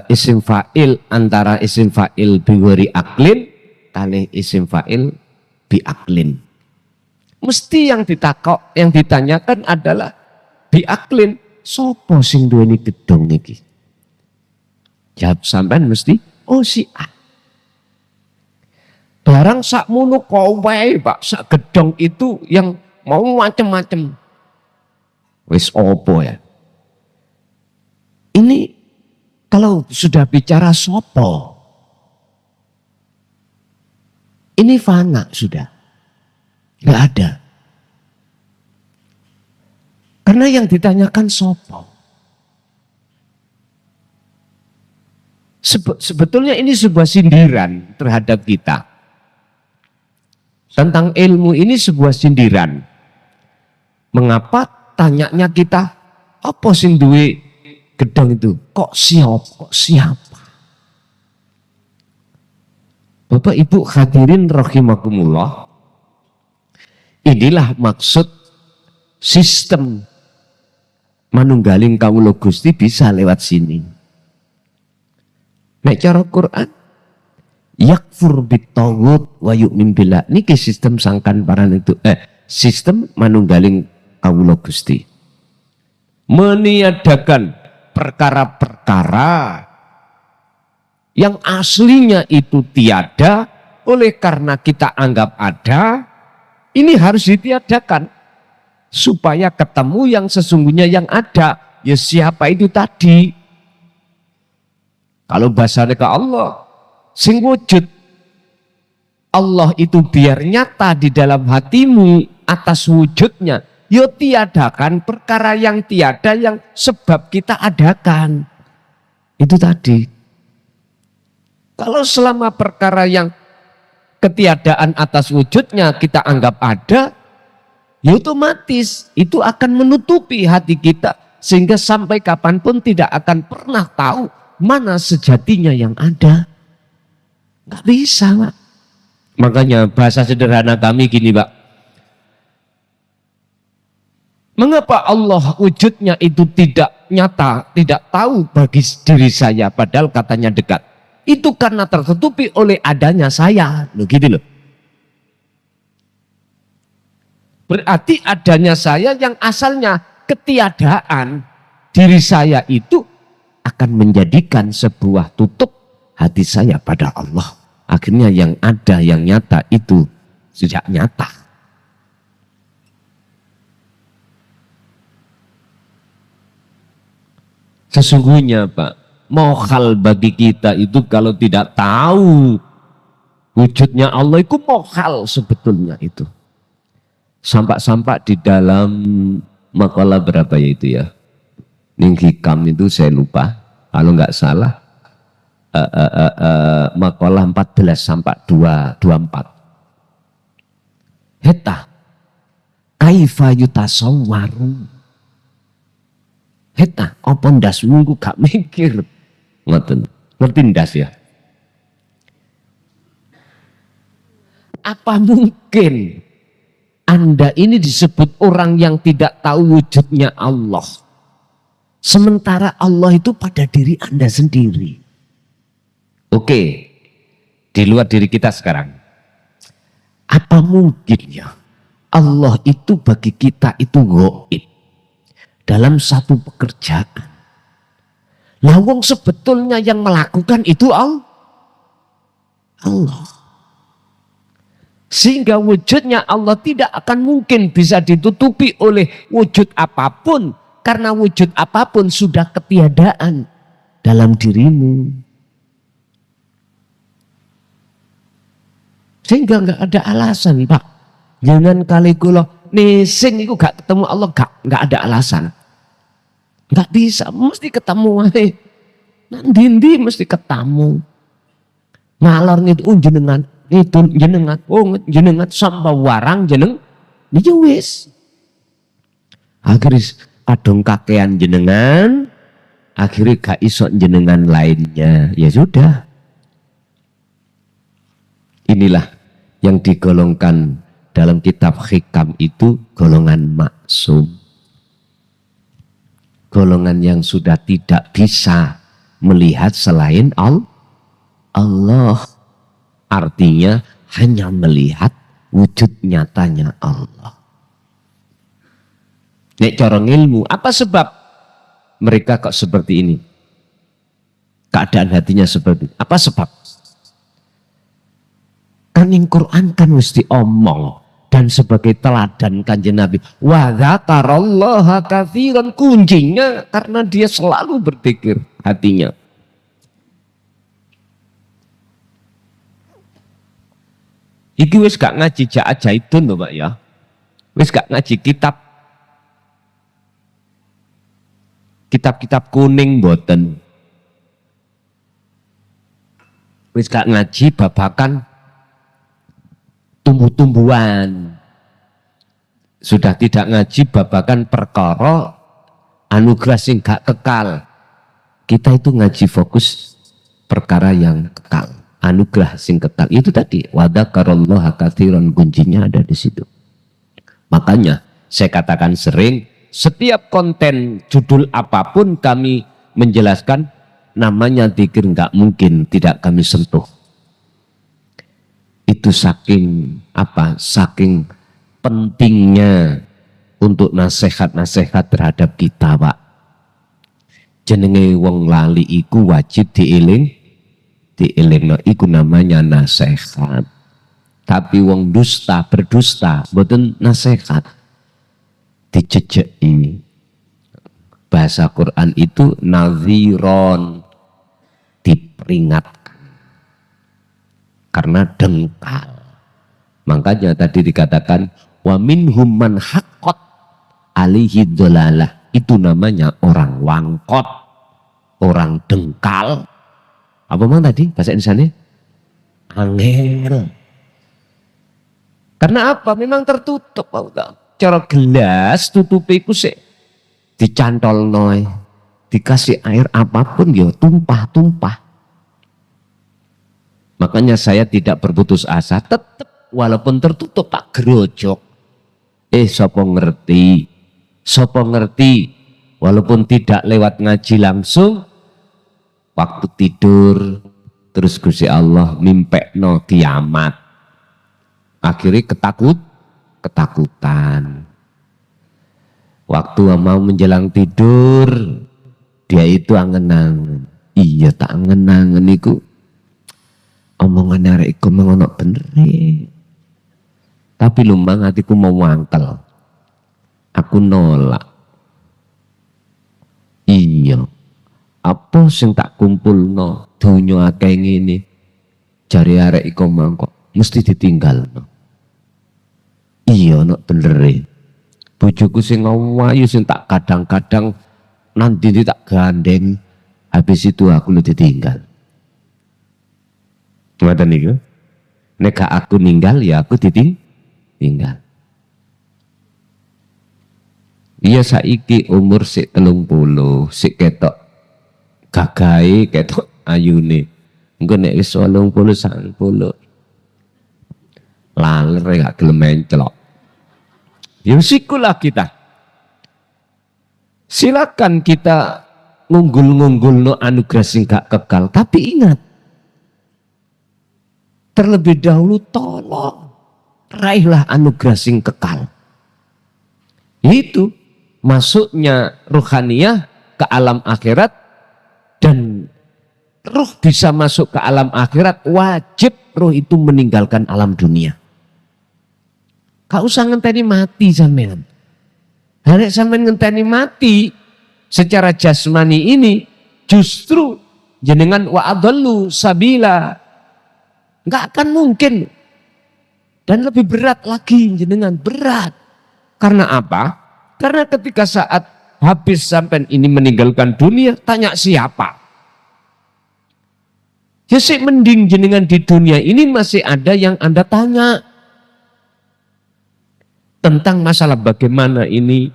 isim fa'il, antara isim fa'il biwari aklin kali isim fa'il bi aklin. Mesti yang ditakok, yang ditanyakan adalah bi aklin. Sopo sing duweni gedong niki? Jawab sampean mesti oh si A. Barang sakmono kowe Pak, sak gedong itu yang mau macam-macam. Wis opo ya? Ini kalau sudah bicara sopo, ini fana sudah. Nggak ada. Karena yang ditanyakan sopo. Sebetulnya ini sebuah sindiran terhadap kita. tentang ilmu ini sebuah sindiran. Mengapa tanyanya kita, apa sing duwe gedang itu? Kok siapa? Bapak Ibu hadirin rahimakumullah. Inilah maksud sistem manunggaling kawula Gusti bisa lewat sini. Nek cara Quran yakfur bitaghut wa yu'min billah. Niki sistem sangkan paran itu sistem manunggaling kawula Gusti. Meniadakan perkara-perkara yang aslinya itu tiada, oleh karena kita anggap ada, ini harus ditiadakan supaya ketemu yang sesungguhnya yang ada. Ya siapa itu tadi? Kalau bahasanya ke Allah, sing wujud Allah itu biar nyata di dalam hatimu atas wujudnya. Yo tiadakan perkara yang tiada yang sebab kita adakan. Itu tadi. Kalau selama perkara yang ketiadaan atas wujudnya kita anggap ada, ya otomatis itu akan menutupi hati kita sehingga sampai kapanpun tidak akan pernah tahu mana sejatinya yang ada. Nggak bisa, Pak. Makanya bahasa sederhana kami gini, Pak. Mengapa Allah wujudnya itu tidak nyata, tidak tahu bagi diri saya, padahal katanya dekat? Itu karena tertutupi oleh adanya saya. Loh gitu loh. Berarti adanya saya yang asalnya ketiadaan diri saya itu akan menjadikan sebuah tutup hati saya pada Allah. Akhirnya yang ada, yang nyata itu tidak nyata. Sesungguhnya Pak, mohal bagi kita itu kalau tidak tahu wujudnya Allah itu mohal sebetulnya itu. Sampak-sampak di dalam makalah berapa ya itu ya? Ning hikam itu saya lupa, kalau nggak salah makalah 14 sampai 24. Heta kaifa yutasawwaru. Heta apa ndasmu ku gak mikir. Ngoten. Ngerti ndas ya? Apa mungkin Anda ini disebut orang yang tidak tahu wujudnya Allah? Sementara Allah itu pada diri Anda sendiri. Oke, di luar diri kita sekarang. Apa mungkin ya Allah itu bagi kita itu gaib dalam satu pekerjaan? Lawang sebetulnya yang melakukan itu Allah. Sehingga wujudnya Allah tidak akan mungkin bisa ditutupi oleh wujud apapun. Karena wujud apapun sudah ketiadaan dalam dirimu. Sehingga nggak ada alasan, Pak. Jangan kali kula nising itu gak ketemu Allah, gak ada alasan. Nggak bisa, mesti ketemu aja. Nanti mesti ketemu. Ngalor itu jenengan, itu jenengan sampai warang jeneng dia wis. Akhirnya kadung kakean jenengan, akhirnya gak iso jenengan lainnya. Ya sudah. Inilah yang digolongkan dalam kitab hikam itu golongan maksum. Golongan yang sudah tidak bisa melihat selain Allah. Artinya hanya melihat wujud nyatanya Allah. Nek corong ilmu, apa sebab mereka kok seperti ini? Keadaan hatinya seperti ini. Apa sebab? Kan yang Quran kan mesti omong. Dan sebagai teladan kanjeng Nabi, wa dzakarallaha katsiran, kuncinya karena dia selalu berpikir hatinya. Iki wis gak ngaji Jaidun lho Pak ya. Wis gak ngaji kitab kuning mboten. Wis gak ngaji babakan tumbuh-tumbuhan. Sudah tidak ngaji babakan perkara anugerah sing gak kekal. Kita itu ngaji fokus perkara yang kekal, anugerah sing kekal. Itu tadi wadzakarallaha katsiran, kuncinya ada di situ. Makanya saya katakan sering, setiap konten judul apapun kami menjelaskan namanya zikir nggak mungkin tidak kami sentuh. Itu saking apa? Saking pentingnya untuk nasihat-nasihat terhadap kita, Pak. Jenenge wong lali iku wajib dielingno, iku namanya nasihat. Tapi wong dusta, berdusta, mboten nasihat, dijejeki. Bahasa Quran itu nadhiron, diperingatkan. Karena dengkal. Makanya tadi dikatakan wa minhum man haqqat alihi dhalalah. Itu namanya orang wangkot, orang dengkal. Apa mang tadi bahasa Indonesianya? Angel. Karena apa? Memang tertutup. Cara gelas tutupi ku sik dicantol noy, dikasih air apapun ya tumpah-tumpah. Makanya saya tidak berputus asa, tetap walaupun tertutup tak gerojok. Sopo ngerti, walaupun tidak lewat ngaji langsung, waktu tidur terus Gusti Allah mimpekno kiamat. Akhirnya ketakutan. Waktu mau menjelang tidur, dia itu angen-angen. Iya tak angen-angen iku. Omongan arek iku mengono bener. Tapi lumbang hatiku mau mangkel. Aku nolak. Iya. Apa sing tak kumpulno donya akeh ngene. Jare arek iku mangkok mesti ditinggalno. Iya nek bener. Bojoku sing ayu sing tak kadang-kadang nanti tak gandeng, habis itu aku lu ditinggal. Ngoten niku. Nek aku ninggal ya aku ditinggal. Iya saiki umur sik 30, sik ketok gagahe, ketok ayune. Engko nek wis 80 90 laler gak gelem mencelok. Ya sikulah kita. Silakan kita ngunggul-ngunggul no anugerah sing gak kekal. Tapi ingat, terlebih dahulu tolong raihlah anugerah sing kekal. Itu masuknya ruhaniyah ke alam akhirat, dan ruh bisa masuk ke alam akhirat, wajib ruh itu meninggalkan alam dunia. Kau usah ngenteni mati sampean. Hari sampean ngenteni mati secara jasmani ini justru jenengan wa adallu sabila. Enggak akan mungkin. Dan lebih berat lagi jenengan, berat. Karena apa? Karena ketika saat habis sampean ini meninggalkan dunia, tanya siapa? Ya sih mending jenengan di dunia ini masih ada yang Anda tanya. Tentang masalah bagaimana ini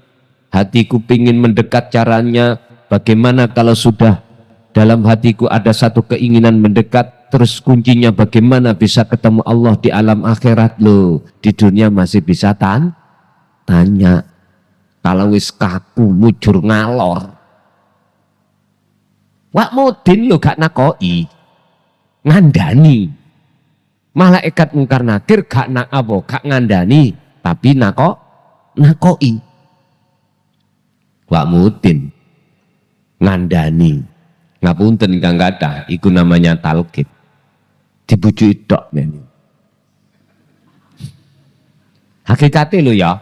hatiku pingin mendekat caranya, bagaimana kalau sudah dalam hatiku ada satu keinginan mendekat, terus kuncinya bagaimana bisa ketemu Allah di alam akhirat loh. Di dunia masih bisa tanya. Kalau wis kaku mujur ngalor. Wak Mudin lo gak nakoi, ngandani. Malaikat mungkar nakir gak ngandani. Tapi nakoi. Wak Mudin ngandani. Ngapunten kang kathah, iku namanya talqin. Dibujuki tok men. Hakikate lho ya.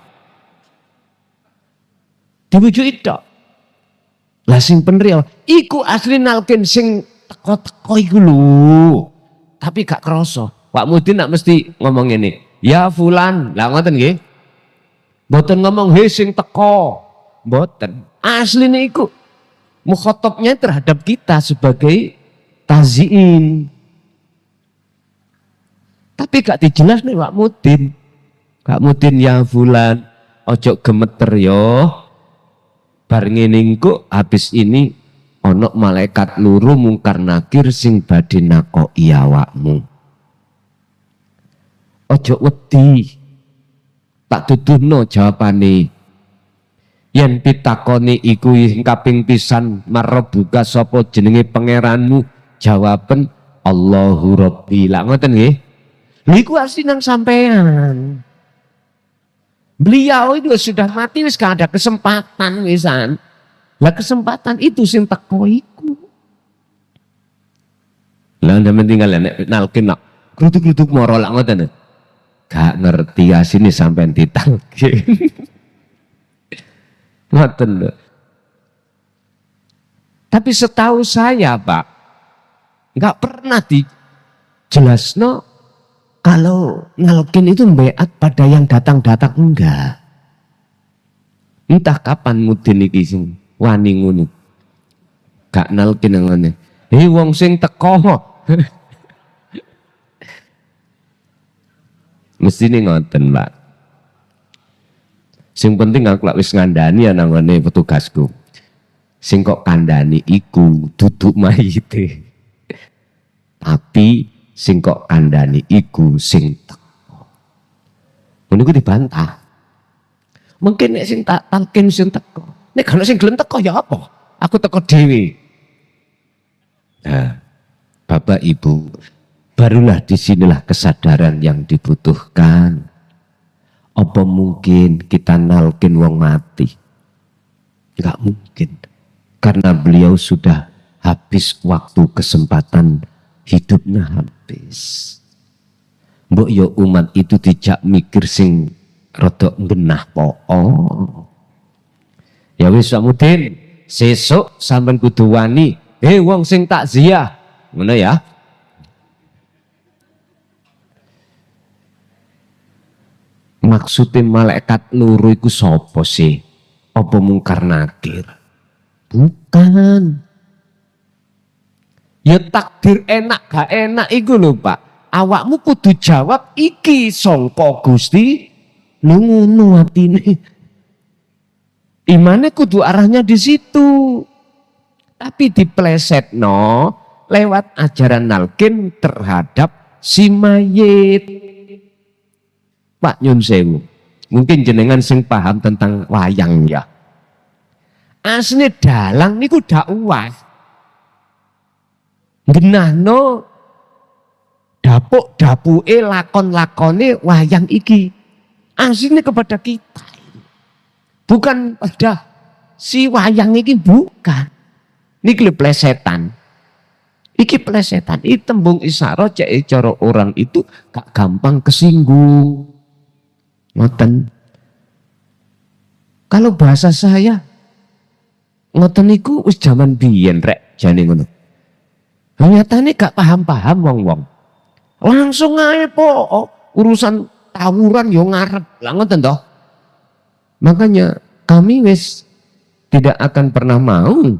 Dibujuki tok. Lah sing penril iku asli nalkin sing teko-teko iku lho. Tapi gak krasa. Wak Mudin nak mesti ngomong ngene. Ya fulan, lah ngoten nggih. Mboten ngomong he sing teko. Mboten. Asline iku mukhatabnya terhadap kita sebagai taziin. Tapi gak dijelas nih Pak Mudin. Pak Mudin ya fulan, ojo gemeter yo. Bar ngene engko habis ini ana malaikat loro mungkar nakir sing badhe nakoki awakmu. Ojo wedi. Tak tuduhno jawabane. Yen pitakoni iku kaping pisan marbuka sapa jenenge pangeranmu, jawaben Allahu Rabbi. Lah ngoten nggih. Niku asli nang sampean. Beliau itu sudah mati wis gak ada kesempatan wisan. Lah kesempatan itu sing teko iku. Lah sampeyan tinggal nek nalkin nak grutuk-grutuk moro lak ngoten. Gak ngerti asine sampean ditalkin. Ngoten lho. Tapi setahu saya Pak, nggak pernah dijelasno kalau nalkin itu beat pada yang datang-datang, enggak. Entah kapan Mudin iki sing wani ngono. Gak nalkin ngene. Hei wong sing teko. Mestine ngoten, Pak. Sing penting aku lak wis ngandani nang ngene petugasku. Sing kok kandhani iku duduk mayite. Tapi sing kok kandhani iku sing teko. Ngono iku dibantah. Mungkin nek sing tak talkin sing teko. Nek kalau sing gelem teko ya apa? Aku teko dhewe. Nah, Bapak Ibu, barulah disinilah kesadaran yang dibutuhkan. Apa mungkin kita nalkin wong mati? Enggak mungkin. Karena beliau sudah habis waktu kesempatan hidupnya habis. Mbok yo umat itu dijak mikir sing rodok genah po. Ya wis Pak Mudin, sesuk sampean kudu wani, wong sing takziah. Ngono ya. Maksudnya malaikat loro iku sapa sih? Apa mungkar nakir? Bukan. Ya takdir enak gak enak iku lho Pak. Awakmu kudu jawab iki sangka Gusti. Lho ngono atine. Imane kudu arahnya di situ. Tapi diplesetno lewat ajaran nalkin terhadap si mayit. Pak Nyun Sewu. Mungkin jenengan sing paham tentang wayang ya. Asline dalang niku dakwah. Genahno dapuk-dapuke lakon-lakone wayang iki. Asline kepada kita. Bukan pada si wayang iki, bukan. Niki lho plesetan. Iki plesetan. Iki tembung isyarat cek cara orang itu gak gampang kesinggung. Ngoten. Kalau bahasa saya ngoten niku wis jaman biyen rek jane ngono. Nyatane gak paham-paham wong-wong. Langsung ae po urusan tawuran yo ngarep. Lah ngoten toh. Makanya kami wis tidak akan pernah mau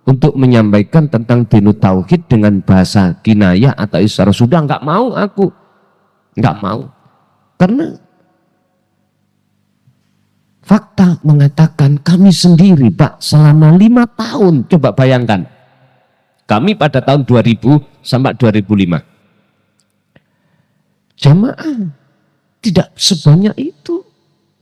untuk menyampaikan tentang dinu tauhid dengan bahasa kinayah atau isyarah. Sudah nggak mau aku. Nggak mau. Karena fakta mengatakan kami sendiri Pak selama 5 tahun. Coba bayangkan. Kami pada tahun 2000 sampai 2005. Jamaah tidak sebanyak itu.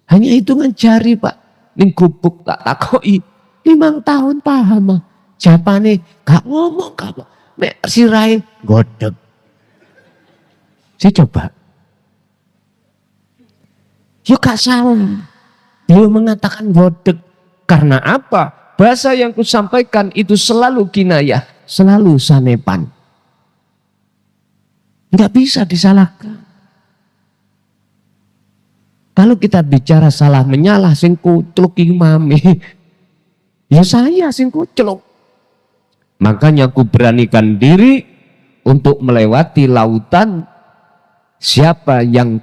Hanya hitungan jari Pak. Ning gubuk tak takoi. 5 tahun paham. Japane gak ngomong gak. Mek sirahe godhog. Coba. Yuk gak salah. Dia mengatakan godhog. Karena apa? Bahasa yang kusampaikan itu selalu kinayah. Selalu sanepan. Enggak bisa disalahkan. Kalau kita bicara salah menyalah sing kucluk imame. Ya saya sing kucluk. Makanya aku beranikan diri untuk melewati lautan. Siapa yang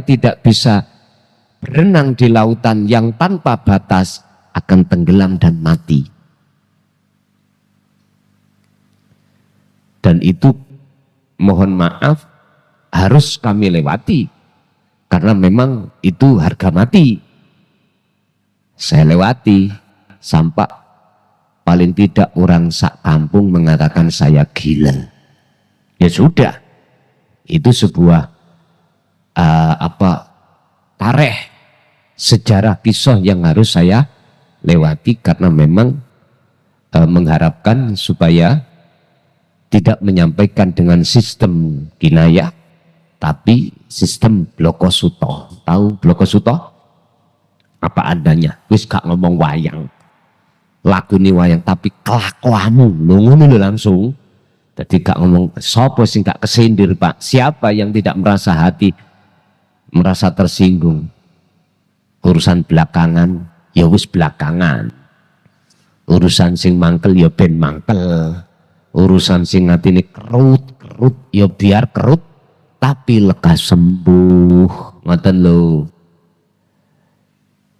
tidak bisa berenang di lautan yang tanpa batas akan tenggelam dan mati. Dan itu mohon maaf harus kami lewati karena memang itu harga mati. Saya lewati sampai paling tidak orang sak kampung mengatakan saya gila. Ya sudah, itu sebuah tarikh sejarah kisah yang harus saya lewati karena memang mengharapkan supaya tidak menyampaikan dengan sistem kinayah tapi sistem blokosuto. Tahu blokosuto? Apa adanya, wis gak ngomong wayang, lagu ni wayang tapi kelakuanmu ngono langsung. Jadi gak ngomong sopo sing gak kesindir Pak, siapa yang tidak merasa hati merasa tersinggung. Urusan belakangan ya wis belakangan, urusan sing mangkel ya ben mangkel, urusan sing atine kerut ya biar kerut tapi lekas sembuh. Ngoten lho.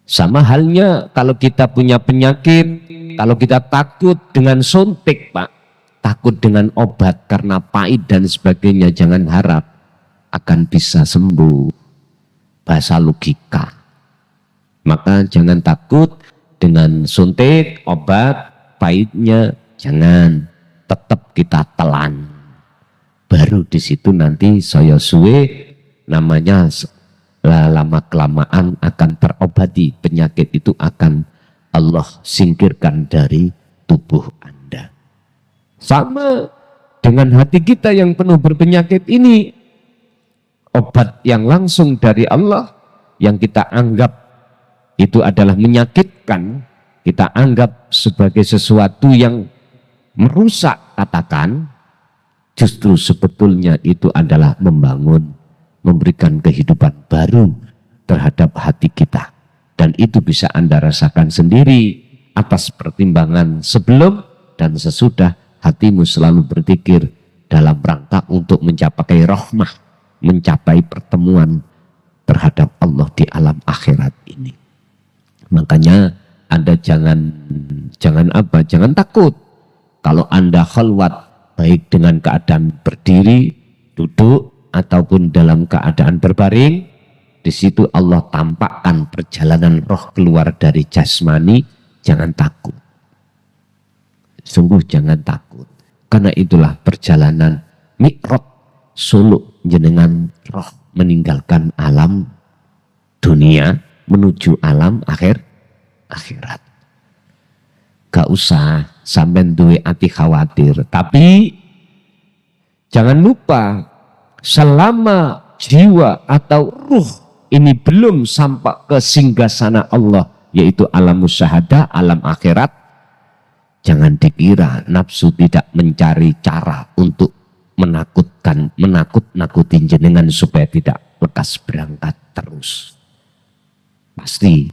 Sama halnya kalau kita punya penyakit, kalau kita takut dengan suntik Pak, takut dengan obat karena pahit dan sebagainya, jangan harap akan bisa sembuh. Bahasa logika. Maka jangan takut dengan suntik, obat, pahitnya jangan, tetap kita telan. Baru di situ nanti saya suwe namanya lama kelamaan akan terobati, penyakit itu akan Allah singkirkan dari tubuh Anda. Sama dengan hati kita yang penuh berpenyakit ini, obat yang langsung dari Allah yang kita anggap itu adalah menyakitkan, kita anggap sebagai sesuatu yang merusak, katakan, justru sebetulnya itu adalah membangun, memberikan kehidupan baru terhadap hati kita. Dan itu bisa Anda rasakan sendiri atas pertimbangan sebelum dan sesudah hatimu selalu berpikir dalam rangka untuk mencapai rahmah, mencapai pertemuan terhadap Allah di alam akhirat ini. Makanya Anda jangan takut kalau Anda khalwat, baik dengan keadaan berdiri, duduk, ataupun dalam keadaan berbaring. Di situ Allah tampakkan perjalanan roh keluar dari jasmani. Jangan takut, sungguh jangan takut, karena itulah perjalanan mi'raj suluk jenengan roh meninggalkan alam dunia menuju alam akhirat. Gak usah sampai duwe ati khawatir, tapi jangan lupa selama jiwa atau ruh ini belum sampai ke singgasana Allah, yaitu alam musyahadah, alam akhirat, jangan dikira nafsu tidak mencari cara untuk menakut-nakutin jenengan supaya tidak lekas berangkat terus. Pasti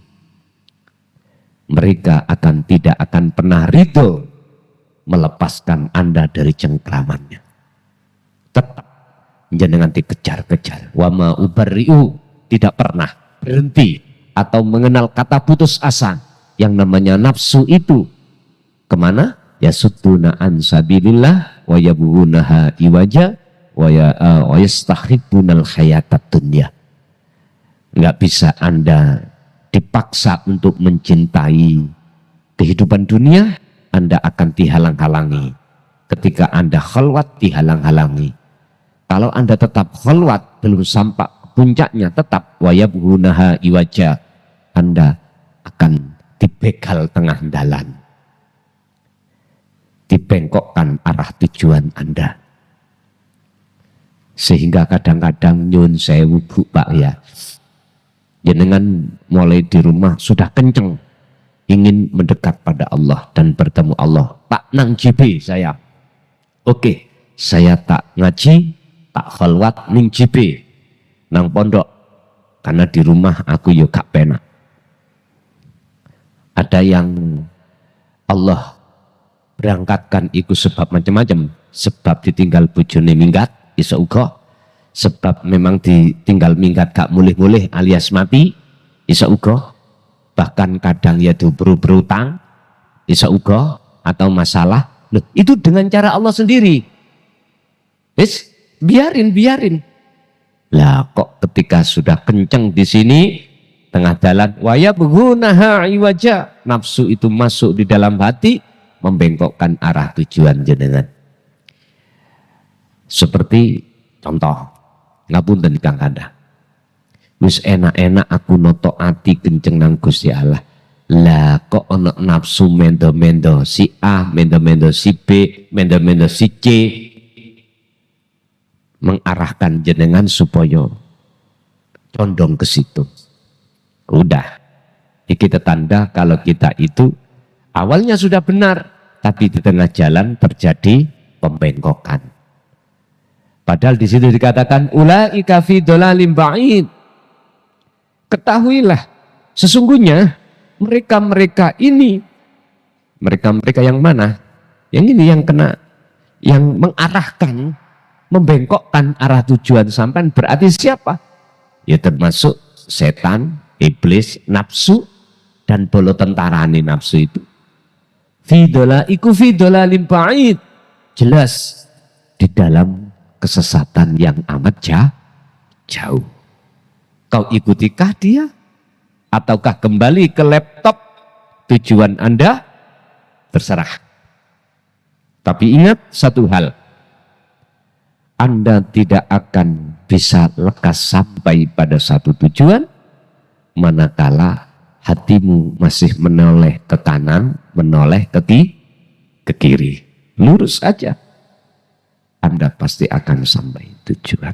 mereka tidak akan pernah ridho melepaskan Anda dari cengkramannya. Tetap jenengan dikejar-kejar. Wa ma ubarri'u, tidak pernah berhenti atau mengenal kata putus asa. Yang namanya nafsu itu kemana? Yasudduna an sabilillah wa yabghunaha iwaja wa yastahibbunal hayatad dunya. Enggak bisa Anda dipaksa untuk mencintai kehidupan dunia, Anda akan dihalang-halangi. Ketika Anda khalwat, dihalang-halangi. Kalau Anda tetap khalwat, belum sampai puncaknya, tetap wayabghunaha iwaja, Anda akan dibegal tengah jalan, dibengkokkan arah tujuan Anda. Sehingga kadang-kadang nyun sewu Bu Pak ya, jenengan mulai di rumah sudah kenceng ingin mendekat pada Allah dan bertemu Allah. Tak nang JB saya, oke, saya tak ngaji, tak khalwat ning JB, nang pondok, karena di rumah aku yo gak penak. Ada yang Allah berangkatkan ikut sebab macam-macam, sebab ditinggal bojone minggat, iso uga, sebab memang ditinggal minggat gak mulih-mulih alias mati, iso uga, bahkan kadang ya berutang, iso uga, atau masalah. Loh, itu dengan cara Allah sendiri. Wis biarin. Lah kok ketika sudah kenceng di sini tengah jalan, waya begunaha iwaja, nafsu itu masuk di dalam hati, membengkokkan arah tujuan jenengan. Seperti contoh, ngapunten Kang Kanda, wis enak-enak aku noto ati kenceng nang Gusti Allah. Lah kok ono nafsu mendo-mendo si A, mendo-mendo si B, mendo-mendo si C, mengarahkan jenengan supaya condong ke situ. Udah, ini tanda kalau kita itu awalnya sudah benar, tapi di tengah jalan terjadi pembengkokan. Padahal di situ dikatakan ulaika fi dhalalim ba'id. Ketahuilah, sesungguhnya mereka yang mana? Yang ini yang kena, yang mengarahkan, membengkokkan arah tujuan sampean, berarti siapa? Ya termasuk setan, iblis, nafsu, dan bolo tentarane nafsu itu. Fi dhalalim ba'id. Jelas di dalam kesesatan yang amat jauh. Kau ikutikah dia? Ataukah kembali ke laptop? Tujuan Anda terserah. Tapi ingat satu hal, Anda tidak akan bisa lekas sampai pada satu tujuan manakala hatimu masih menoleh ke kanan, menoleh ke kiri. Lurus aja, Anda pasti akan sampai tujuan.